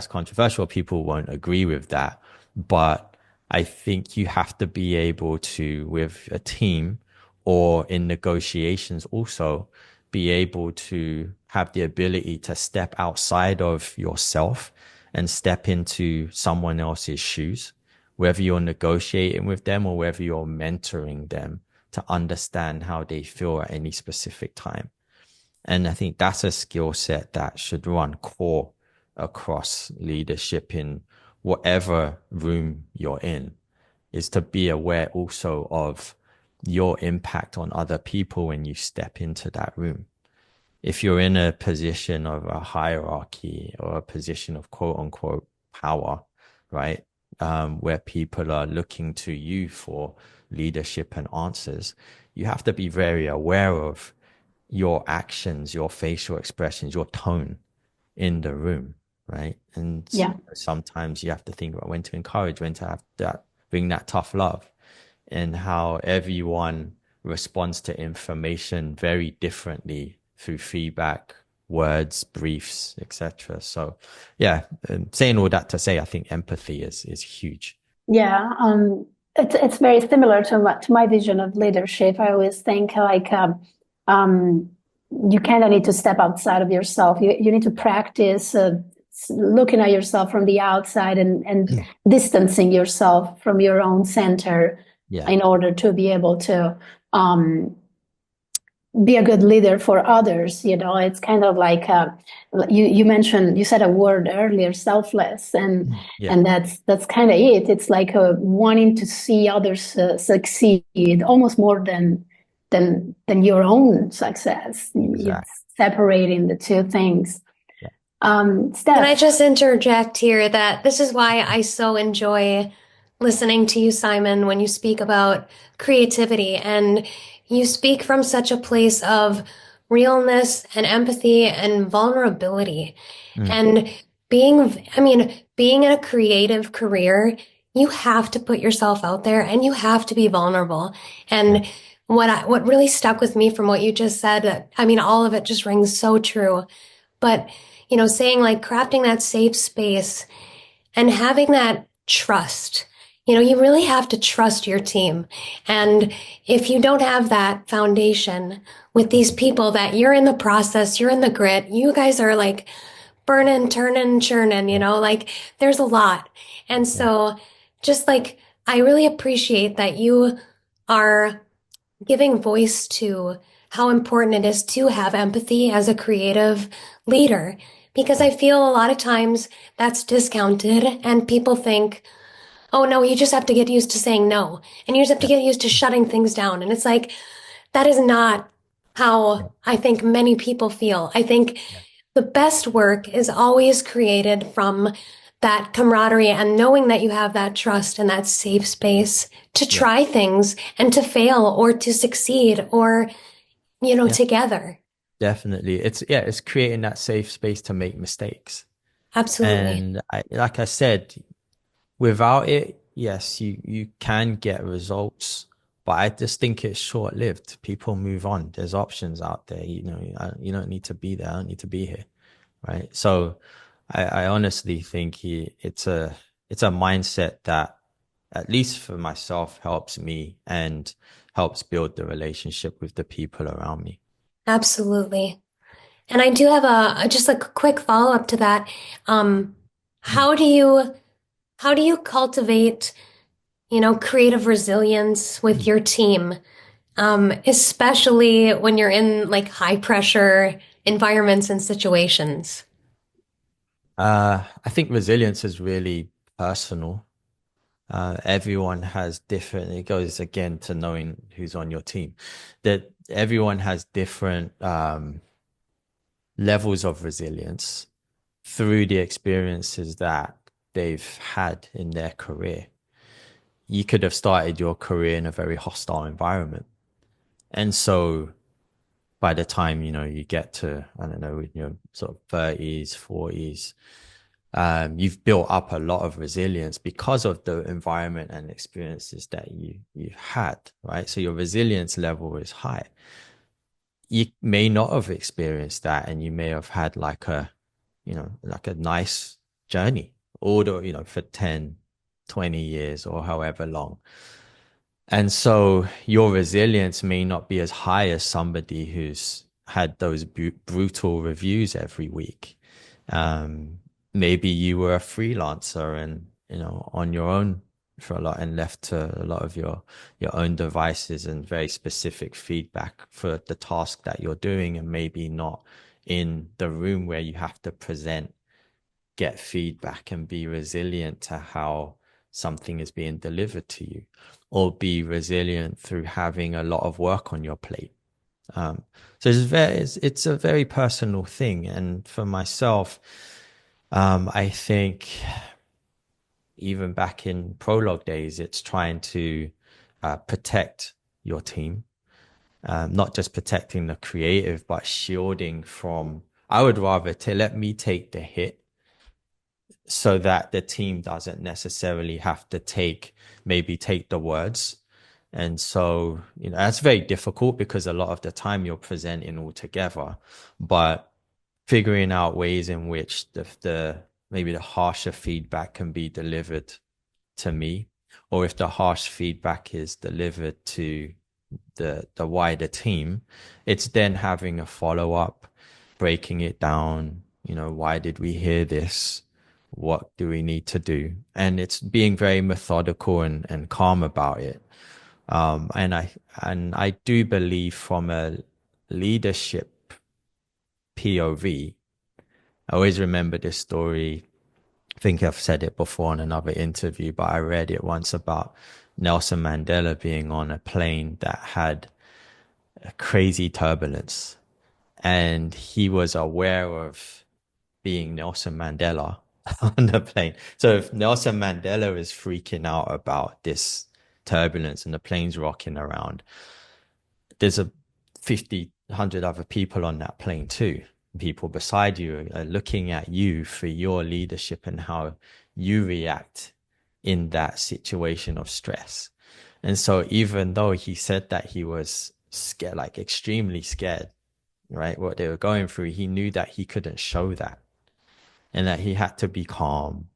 controversial. People won't agree with that. But I think you have to be able to, with a team or in negotiations also, be able to have the ability to step outside of yourself and step into someone else's shoes, whether you're negotiating with them or whether you're mentoring them, to understand how they feel at any specific time. And I think that's a skill set that should run core across leadership in whatever room you're in, is to be aware also of your impact on other people when you step into that room. If you're in a position of a hierarchy, or a position of quote unquote power, right? Where people are looking to you for leadership and answers, you have to be very aware of your actions, your facial expressions, your tone in the room, right? And Yeah. sometimes you have to think about when to encourage, when to have that, bring that tough love, and how everyone responds to information very differently through feedback, words, briefs, etc. So yeah, saying all that to say, I think empathy is huge. Yeah, it's very similar to my vision of leadership. I always think like you kind of need to step outside of yourself. You need to practice looking at yourself from the outside and distancing yourself from your own center Yeah. in order to be able to be a good leader for others. It's kind of like you said a word earlier, selfless, and Yeah, and that's kind of it. It's like wanting to see others succeed, almost more than your own success. exactly. It's separating the two things. Yeah. Can I Steph. just interject here that this is why I so enjoy listening to you, Simon, when you speak about creativity and you speak from such a place of realness and empathy and vulnerability. Mm, And being in a creative career, you have to put yourself out there and you have to be vulnerable. yeah, And what really stuck with me from what you just said, all of it just rings so true. But, saying like crafting that safe space and having that trust, you really have to trust your team. And if you don't have that foundation with these people that you're in the process, you're in the grit, you guys are like burning, turning, churning, yeah, like there's a lot. And yeah, so just like, I really appreciate that you are giving voice to how important it is to have empathy as a creative leader. Because yeah, I feel a lot of times that's discounted and people think, oh no, you just have to get used to saying no. And you just have to yeah, get used to shutting things down. And it's like, that is not yeah, how I think many people feel. I think yeah, the best work is always created from that camaraderie and knowing that you have that trust and that safe space to yeah, try things and to fail or to succeed or, yeah. together. Definitely. It's creating that safe space to make mistakes. Absolutely. And like I said, without it, yes, you can get results, but I just think it's short-lived. People move on. There's options out there. You don't need to be there. I don't need to be here, right? So I honestly think it's a mindset that, at least for myself, helps me and helps build the relationship with the people around me. Absolutely. And I do have just a quick follow-up to that. Um, Mm. how do you how do you cultivate, creative resilience with Mm. your team? Especially when you're in like high pressure environments and situations. I think resilience is really personal. Everyone has different, it goes again to knowing who's on your team, that everyone has different levels of resilience through the experiences that they've had in their career. You could have started your career in a very hostile environment. And so by the time, you get to, I don't know, in your sort of 30s, 40s, you've built up a lot of resilience because of the environment and experiences that you've had, right? So your resilience level is high. You may not have experienced that, and you may have had like a nice journey, for 10, 20 years or however long. And so your resilience may not be as high as somebody who's had those brutal reviews every week. Um, Maybe you were a freelancer and, on your own for a lot and left to a lot of your own devices and very specific feedback for the task that you're doing, and maybe not in the room where you have to present, get feedback and be resilient to how something is being delivered to you, or be resilient through having a lot of work on your plate. Um, so it's a very personal thing. And for myself, I think even back in Prologue days, it's trying to protect your team, not just protecting the creative, but shielding from. I would rather to let me take the hit so that the team doesn't necessarily have to take the words. And so, that's very difficult because a lot of the time you're presenting all together, but figuring out ways in which the maybe the harsher feedback can be delivered to me, or if the harsh feedback is delivered to the wider team, it's then having a follow up, breaking it down. Why did we hear this? What do we need to do? And it's being very methodical and calm about it. And I do believe from a leadership POV, I always remember this story. I think I've said it before in another interview, but I read it once about Nelson Mandela being on a plane that had a crazy turbulence, and he was aware of being Nelson Mandela on the plane. So if Nelson Mandela is freaking out about this turbulence and the plane's rocking around, there's a 50, 100 other people on that plane too. People beside you are looking at you for your leadership and how you react in that situation of stress. And so even though he said that he was scared, like extremely scared, right, what they were going through, he knew that he couldn't show that, and that he had to be calm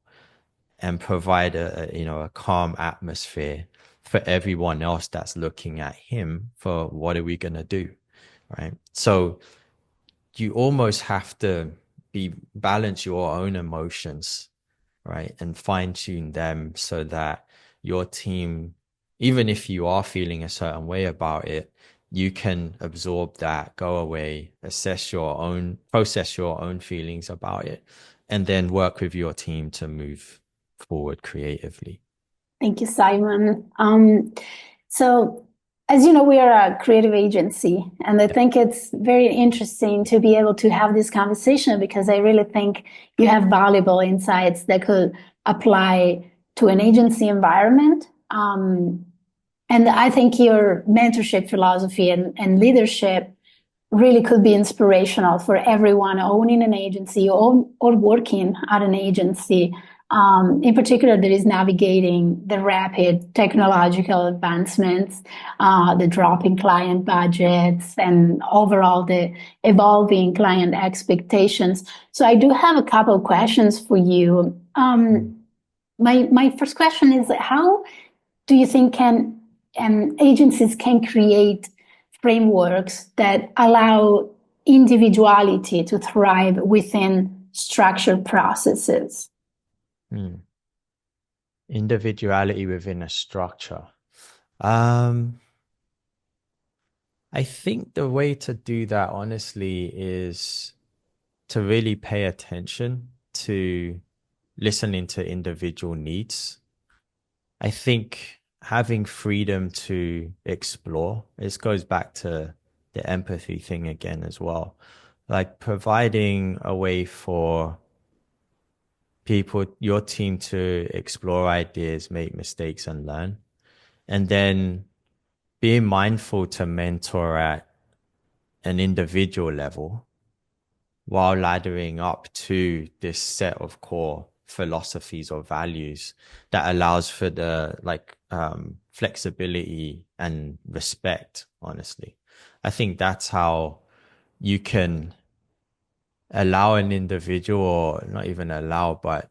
and provide a calm atmosphere for everyone else that's looking at him for what are we going to do, right? So you almost have to balance your own emotions, right, and fine tune them so that your team, even if you are feeling a certain way about it, you can absorb that, go away, process your own feelings about it, and then work with your team to move forward creatively. Thank you, Simon. So, as you know, we are a creative agency, and I think it's very interesting to be able to have this conversation because I really think you have valuable insights that could apply to an agency environment. And I think your mentorship philosophy and leadership really could be inspirational for everyone owning an agency or working at an agency. In particular, that is navigating the rapid technological advancements, the drop in client budgets, and overall the evolving client expectations. So I do have a couple of questions for you. My first question is, how do you think agencies can create frameworks that allow individuality to thrive within structured processes? Individuality within a structure. I think the way to do that, honestly, is to really pay attention to listening to individual needs. I think having freedom to explore, this goes back to the empathy thing again as well, like providing a way for people, your team, to explore ideas, make mistakes, and learn. And then being mindful to mentor at an individual level while laddering up to this set of core philosophies or values that allows for the flexibility and respect, honestly. I think that's how you can allow an individual, or not even allow, but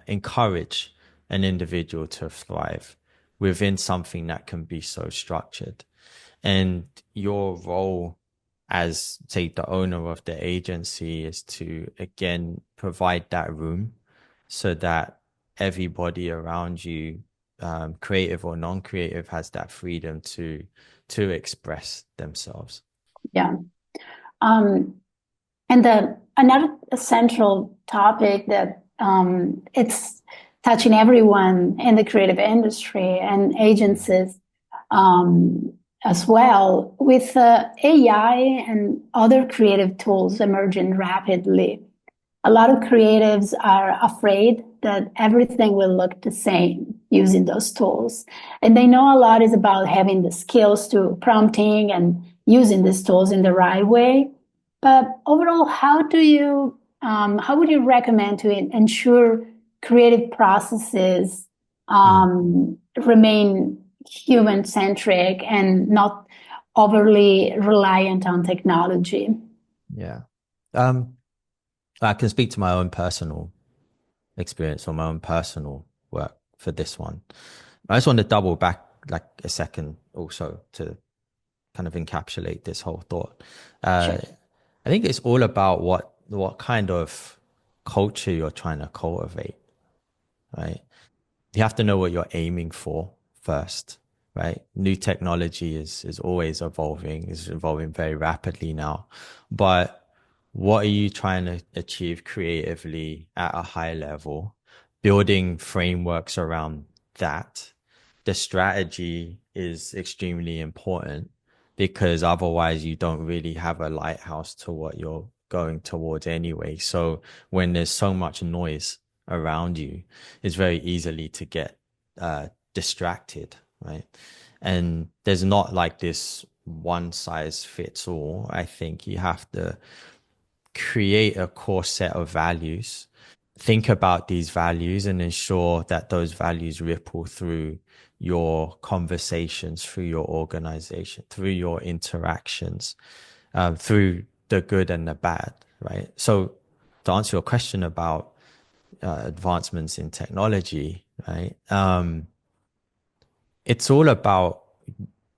encourage an individual to thrive within something that can be so structured. And your role as, say, the owner of the agency is to, again, provide that room so that everybody around you, creative or non-creative, has that freedom to express themselves. Yeah. And another central topic that it's touching everyone in the creative industry and agencies as well, with AI and other creative tools emerging rapidly. A lot of creatives are afraid that everything will look the same using those tools. And they know a lot is about having the skills to prompting and using these tools in the right way. But overall, how would you recommend to ensure creative processes remain human-centric and not overly reliant on technology? Yeah. I can speak to my own personal experience or my own personal work for this one. I just want to double back like a second also to kind of encapsulate this whole thought. Sure. I think it's all about what kind of culture you're trying to cultivate, right? You have to know what you're aiming for first. right? New technology is always evolving, is evolving very rapidly now. But what are you trying to achieve creatively at a high level? Building frameworks around that. The strategy is extremely important because otherwise you don't really have a lighthouse to what you're going towards anyway. So when there's so much noise around you, it's very easily to get distracted, right? And there's not like this one size fits all. I think you have to create a core set of values, think about these values, and ensure that those values ripple through your conversations, through your organization, through your interactions, through the good and the bad, right? So, to answer your question about advancements in technology, right? It's all about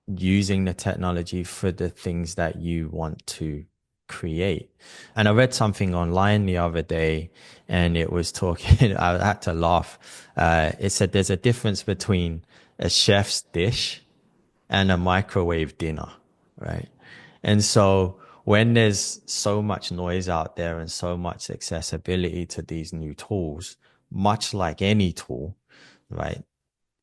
using the technology for the things that you want to create. And I read something online the other day and it was talking, I had to laugh. It said there's a difference between a chef's dish and a microwave dinner, right? And so when there's so much noise out there and so much accessibility to these new tools, much like any tool, right?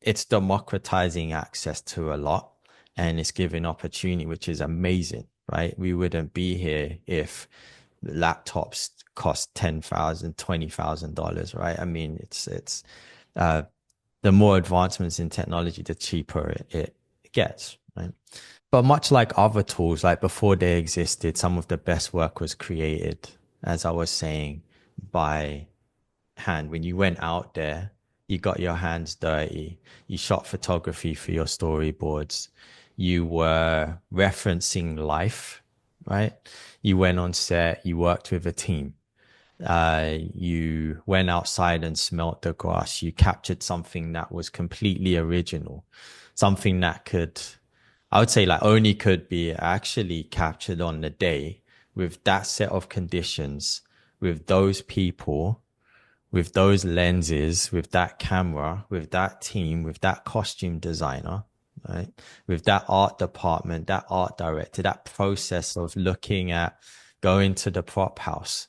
It's democratizing access to a lot and it's giving opportunity, which is amazing, right? We wouldn't be here if laptops cost $10,000, $20,000, right? I mean, it's the more advancements in technology, the cheaper it gets, right? But much like other tools, like before they existed, some of the best work was created, as I was saying, by hand. When you went out there, you got your hands dirty, you shot photography for your storyboards, you were referencing life, right? You went on set, you worked with a team. You went outside and smelt the grass. You captured something that was completely original, something that could, I would say, like only could be actually captured on the day with that set of conditions, with those people, with those lenses, with that camera, with that team, with that costume designer, right? With that art department, that art director, that process of looking at going to the prop house,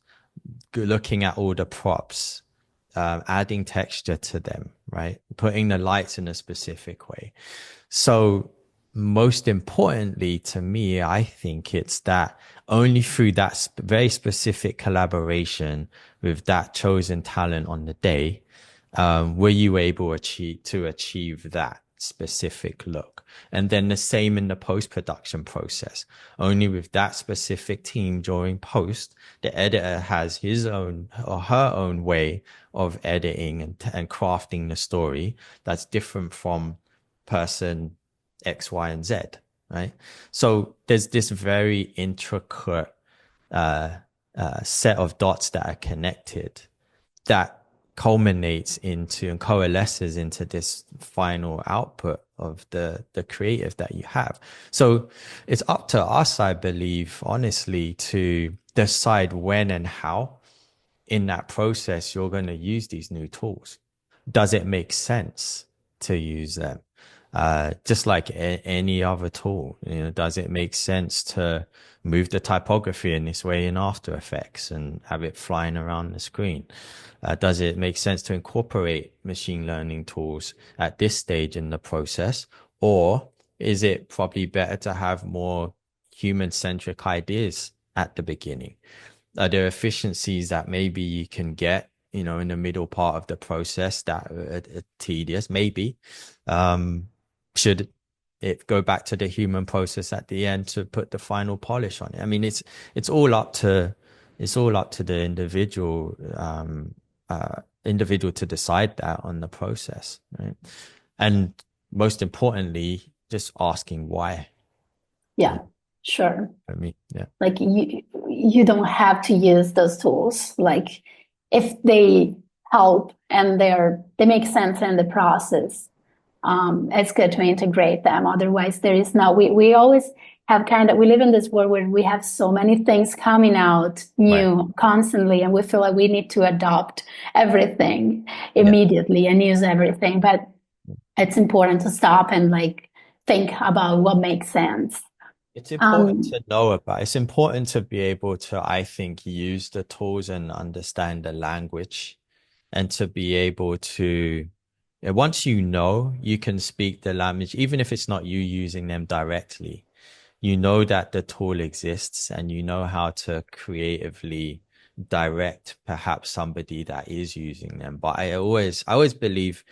looking at all the props, adding texture to them, right? Putting the lights in a specific way. So most importantly to me, I think it's that only through that very specific collaboration with that chosen talent on the day, were you able to achieve that specific look. And then the same in the post-production process. Only with that specific team during post, the editor has his own or her own way of editing and crafting the story that's different from person X, Y, and Z, right? So there's this very intricate set of dots that are connected that culminates into and coalesces into this final output of the creative that you have. So it's up to us, I believe, honestly, to decide when and how in that process you're going to use these new tools. Does it make sense to use them? Just like any other tool, does it make sense to move the typography in this way in After Effects and have it flying around the screen? Does it make sense to incorporate machine learning tools at this stage in the process? Or is it probably better to have more human-centric ideas at the beginning? Are there efficiencies that maybe you can get, in the middle part of the process that are tedious? Maybe. Should it go back to the human process at the end to put the final polish on it? I mean, it's all up to the individual to decide that on the process, right? And most importantly, just asking why. Yeah, sure. For me, yeah. Like you don't have to use those tools. Like if they help and they make sense in the process, it's good to integrate them. Otherwise, there is no. We always have we live in this world where we have so many things coming out new constantly, and we feel like we need to adopt everything immediately and use everything. But it's important to stop and think about what makes sense. It's important to know about. It's important to be able to, I think, use the tools and understand the language, and to be able to, once you know, you can speak the language, even if it's not you using them directly. You know that the tool exists, and you know how to creatively direct perhaps somebody that is using them. But I always believe,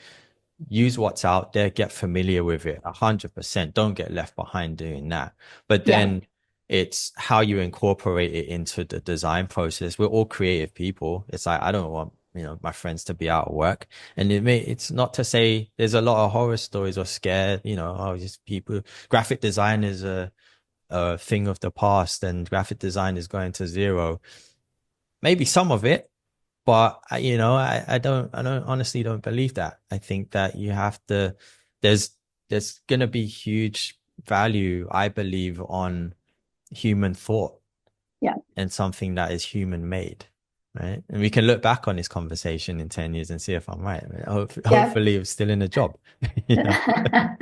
use what's out there, get familiar with it 100%. Don't get left behind doing that. But Yeah. then it's how you incorporate it into the design process. We're all creative people. It's like, I don't want, my friends to be out of work. And it's not to say there's a lot of horror stories or scared, just people, graphic design is a thing of the past, and graphic design is going to zero. Maybe some of it, but I honestly don't believe that. I think that you have to, there's going to be huge value, I believe, on human thought. Yeah. And something that is human made. Right. And we can look back on this conversation in 10 years and see if I'm right. Hopefully I'm still in a job. Yeah.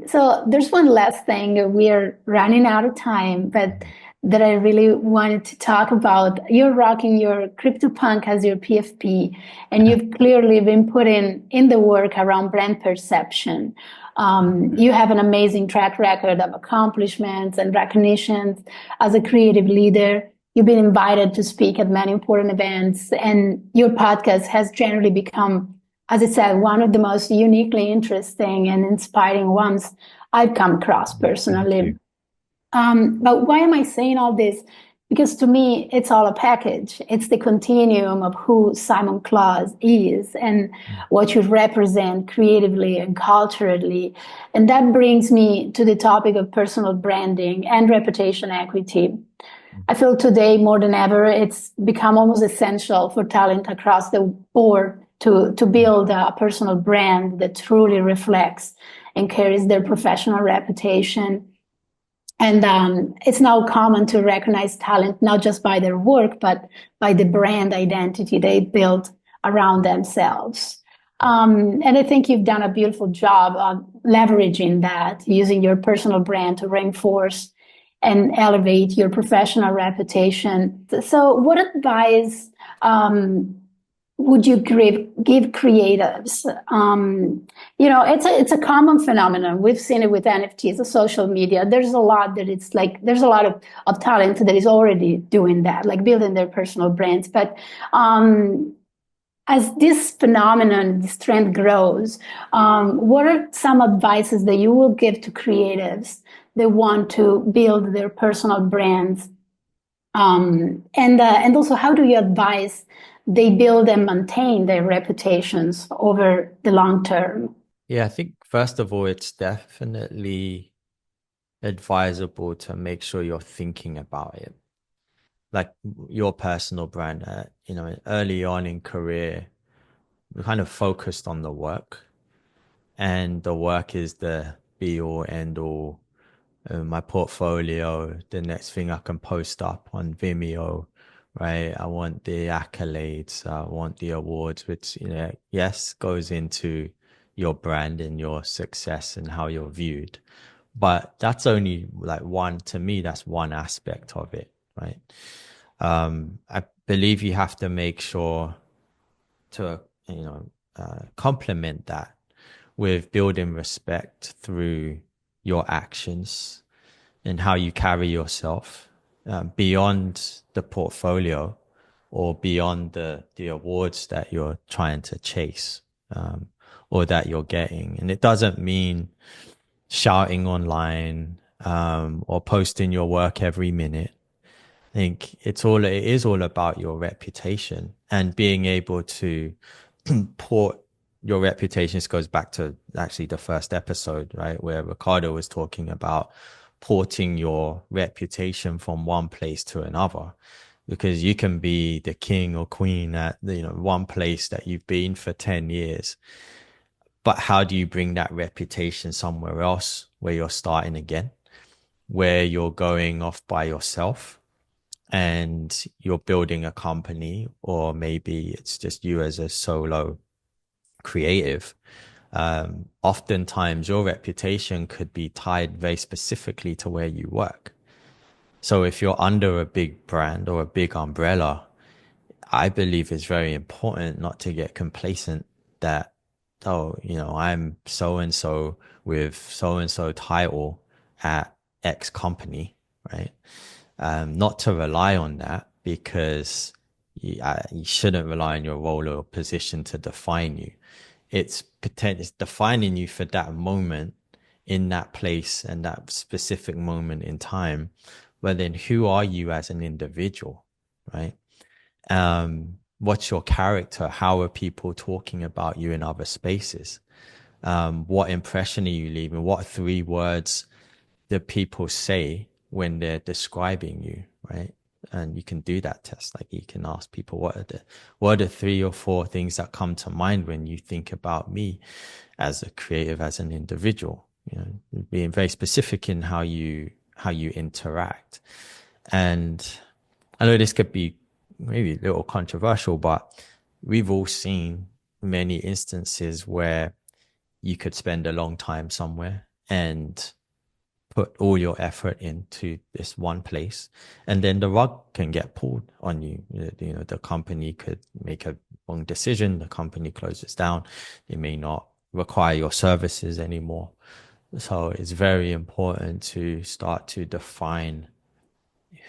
So there's one last thing. We're running out of time, but that I really wanted to talk about. You're rocking your CryptoPunk as your PFP, and you've clearly been putting in the work around brand perception. You have an amazing track record of accomplishments and recognitions as a creative leader. You've been invited to speak at many important events, and your podcast has generally become, as I said, one of the most uniquely interesting and inspiring ones I've come across personally. But why am I saying all this? Because to me, it's all a package. It's the continuum of who Simon Clowes is and what you represent creatively and culturally. And that brings me to the topic of personal branding and reputation equity. I feel today more than ever, it's become almost essential for talent across the board to build a personal brand that truly reflects and carries their professional reputation. And it's now common to recognize talent not just by their work, but by the brand identity they built around themselves. And I think you've done a beautiful job of leveraging that, using your personal brand to reinforce and elevate your professional reputation. So what advice would you give creatives? It's a common phenomenon. We've seen it with NFTs, the social media. There's a lot of talent that is already doing that, like building their personal brands. But as this phenomenon, this trend grows, what are some advices that you will give to creatives that want to build their personal brands? And also, how do you advise they build and maintain their reputations over the long term? Yeah, I think first of all, it's definitely advisable to make sure you're thinking about it. Like your personal brand, early on in career, we kind of focused on the work, and the work is the be all end all. My portfolio, the next thing I can post up on Vimeo, right? I want the accolades, I want the awards, which, yes, goes into your brand and your success and how you're viewed. But that's only like to me, that's one aspect of it, right? I believe you have to make sure to, complement that with building respect through your actions and how you carry yourself, beyond the portfolio or beyond the awards that you're trying to chase, or that you're getting. And it doesn't mean shouting online, or posting your work every minute. I think it is all about your reputation and being able to port your reputation. This goes back to actually the first episode, right, where Ricardo was talking about porting your reputation from one place to another, because you can be the king or queen at one place that you've been for 10 years, but how do you bring that reputation somewhere else where you're starting again, where you're going off by yourself and you're building a company, or maybe it's just you as a solo creative, Oftentimes your reputation could be tied very specifically to where you work. So if you're under a big brand or a big umbrella, I believe it's very important not to get complacent that, oh, I'm so and so with so and so title at X company, right? Not to rely on that, because you shouldn't rely on your role or position to define you. It's defining you for that moment in that place and that specific moment in time. But then who are you as an individual, right? What's your character? How are people talking about you in other spaces? What impression are you leaving? What 3 words do people say when they're describing you, right? And you can do that test. Like, you can ask people, what are the 3 or 4 things that come to mind when you think about me as a creative, as an individual? Being very specific in how you interact. And I know this could be maybe a little controversial, but we've all seen many instances where you could spend a long time somewhere and put all your effort into this one place, and then the rug can get pulled on you. The company could make a wrong decision. The company closes down. They may not require your services anymore. So it's very important to start to define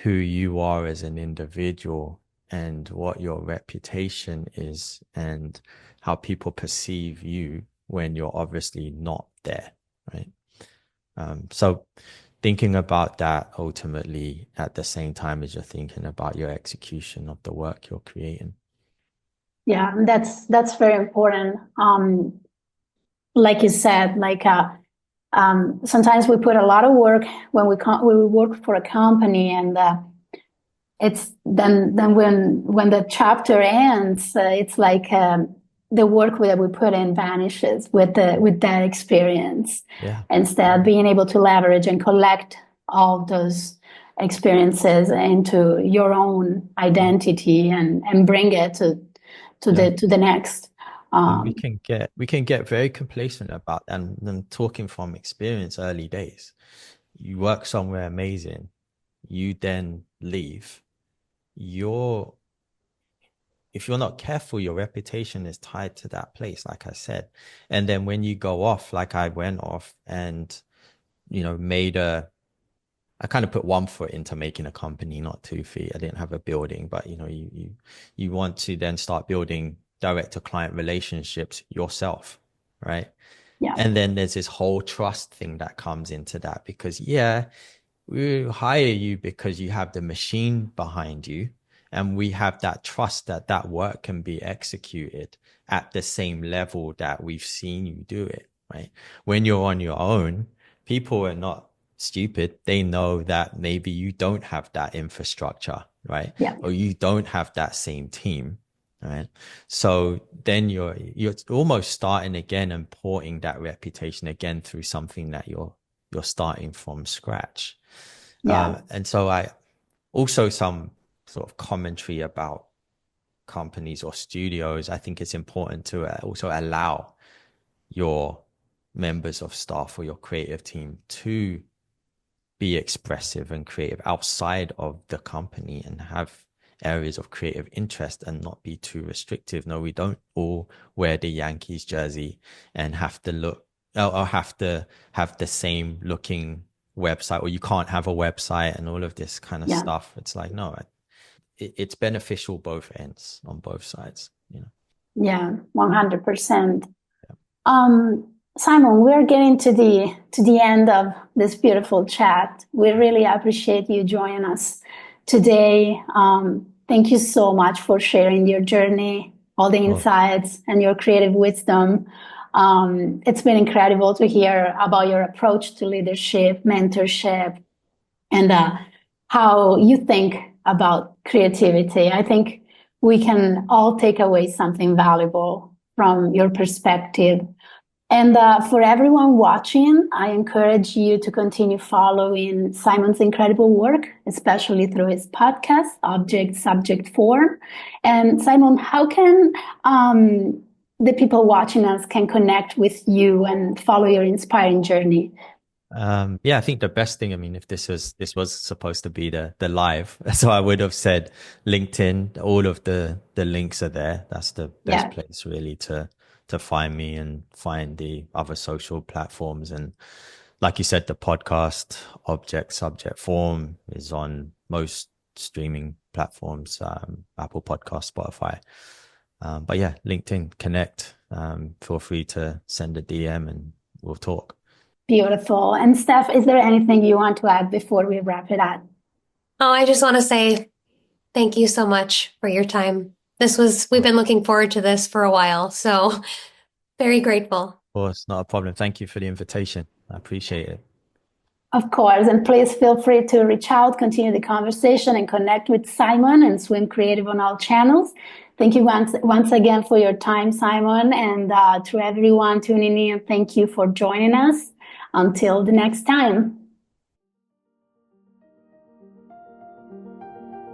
who you are as an individual and what your reputation is and how people perceive you when you're obviously not there, right? So thinking about that ultimately at the same time as you're thinking about your execution of the work you're creating. Yeah, that's very important. Like you said, sometimes we put a lot of work when we work for a company, and it's then when the chapter ends, it's like the work that we put in vanishes with that experience. Yeah. Instead, being able to leverage and collect all those experiences into your own identity and bring it to the next. We can get very complacent about that. And talking from experience, early days, you work somewhere amazing, you then leave. If you're not careful, your reputation is tied to that place, like I said. And then when you go off, like I went off and, I kind of put 1 foot into making a company, not 2 feet. I didn't have a building, but you want to then start building direct to client relationships yourself, right? Yeah. And then there's this whole trust thing that comes into that, because we hire you because you have the machine behind you, and we have that trust that work can be executed at the same level that we've seen you do it, right? When you're on your own, people are not stupid. They know that maybe you don't have that infrastructure, right? Yeah. Or you don't have that same team, right? So then you're almost starting again and porting that reputation again through something that you're starting from scratch. Yeah. And so I also, some sort of commentary about companies or studios, I think it's important to also allow your members of staff or your creative team to be expressive and creative outside of the company and have areas of creative interest and not be too restrictive. No, we don't all wear the Yankees jersey and have to look or have to have the same looking website, or you can't have a website and all of this kind of stuff. It's like, no, it's beneficial both ends, on both sides, Yeah, 100%. Simon, we're getting to the end of this beautiful chat. We really appreciate you joining us today. Thank you so much for sharing your journey, all the insights, and your creative wisdom. It's been incredible to hear about your approach to leadership, mentorship, and how you think about creativity. I think we can all take away something valuable from your perspective. And for everyone watching, I encourage you to continue following Simon's incredible work, especially through his podcast, Object Subject Form. And Simon, how can the people watching us can connect with you and follow your inspiring journey? Yeah, I think the best thing, I mean, if this was supposed to be the live, so I would have said LinkedIn, all of the links are there. That's the best place really to find me and find the other social platforms. And like you said, the podcast Object Subject Form is on most streaming platforms, Apple Podcast, Spotify. But yeah, LinkedIn, connect. Feel free to send a DM and we'll talk. Beautiful. And Steph, is there anything you want to add before we wrap it up? Oh, I just want to say thank you so much for your time. We've been looking forward to this for a while, so very grateful. Of course, not a problem. Thank you for the invitation. I appreciate it. Of course, and please feel free to reach out, continue the conversation, and connect with Simon and Swim Creative on all channels. Thank you once again for your time, Simon, and to everyone tuning in, thank you for joining us. Until the next time.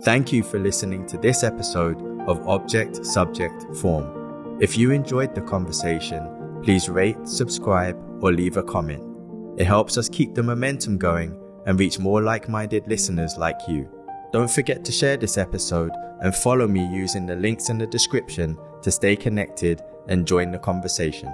Thank you for listening to this episode of Object Subject Form. If you enjoyed the conversation, please rate, subscribe, or leave a comment. It helps us keep the momentum going and reach more like-minded listeners like you. Don't forget to share this episode and follow me using the links in the description to stay connected and join the conversation.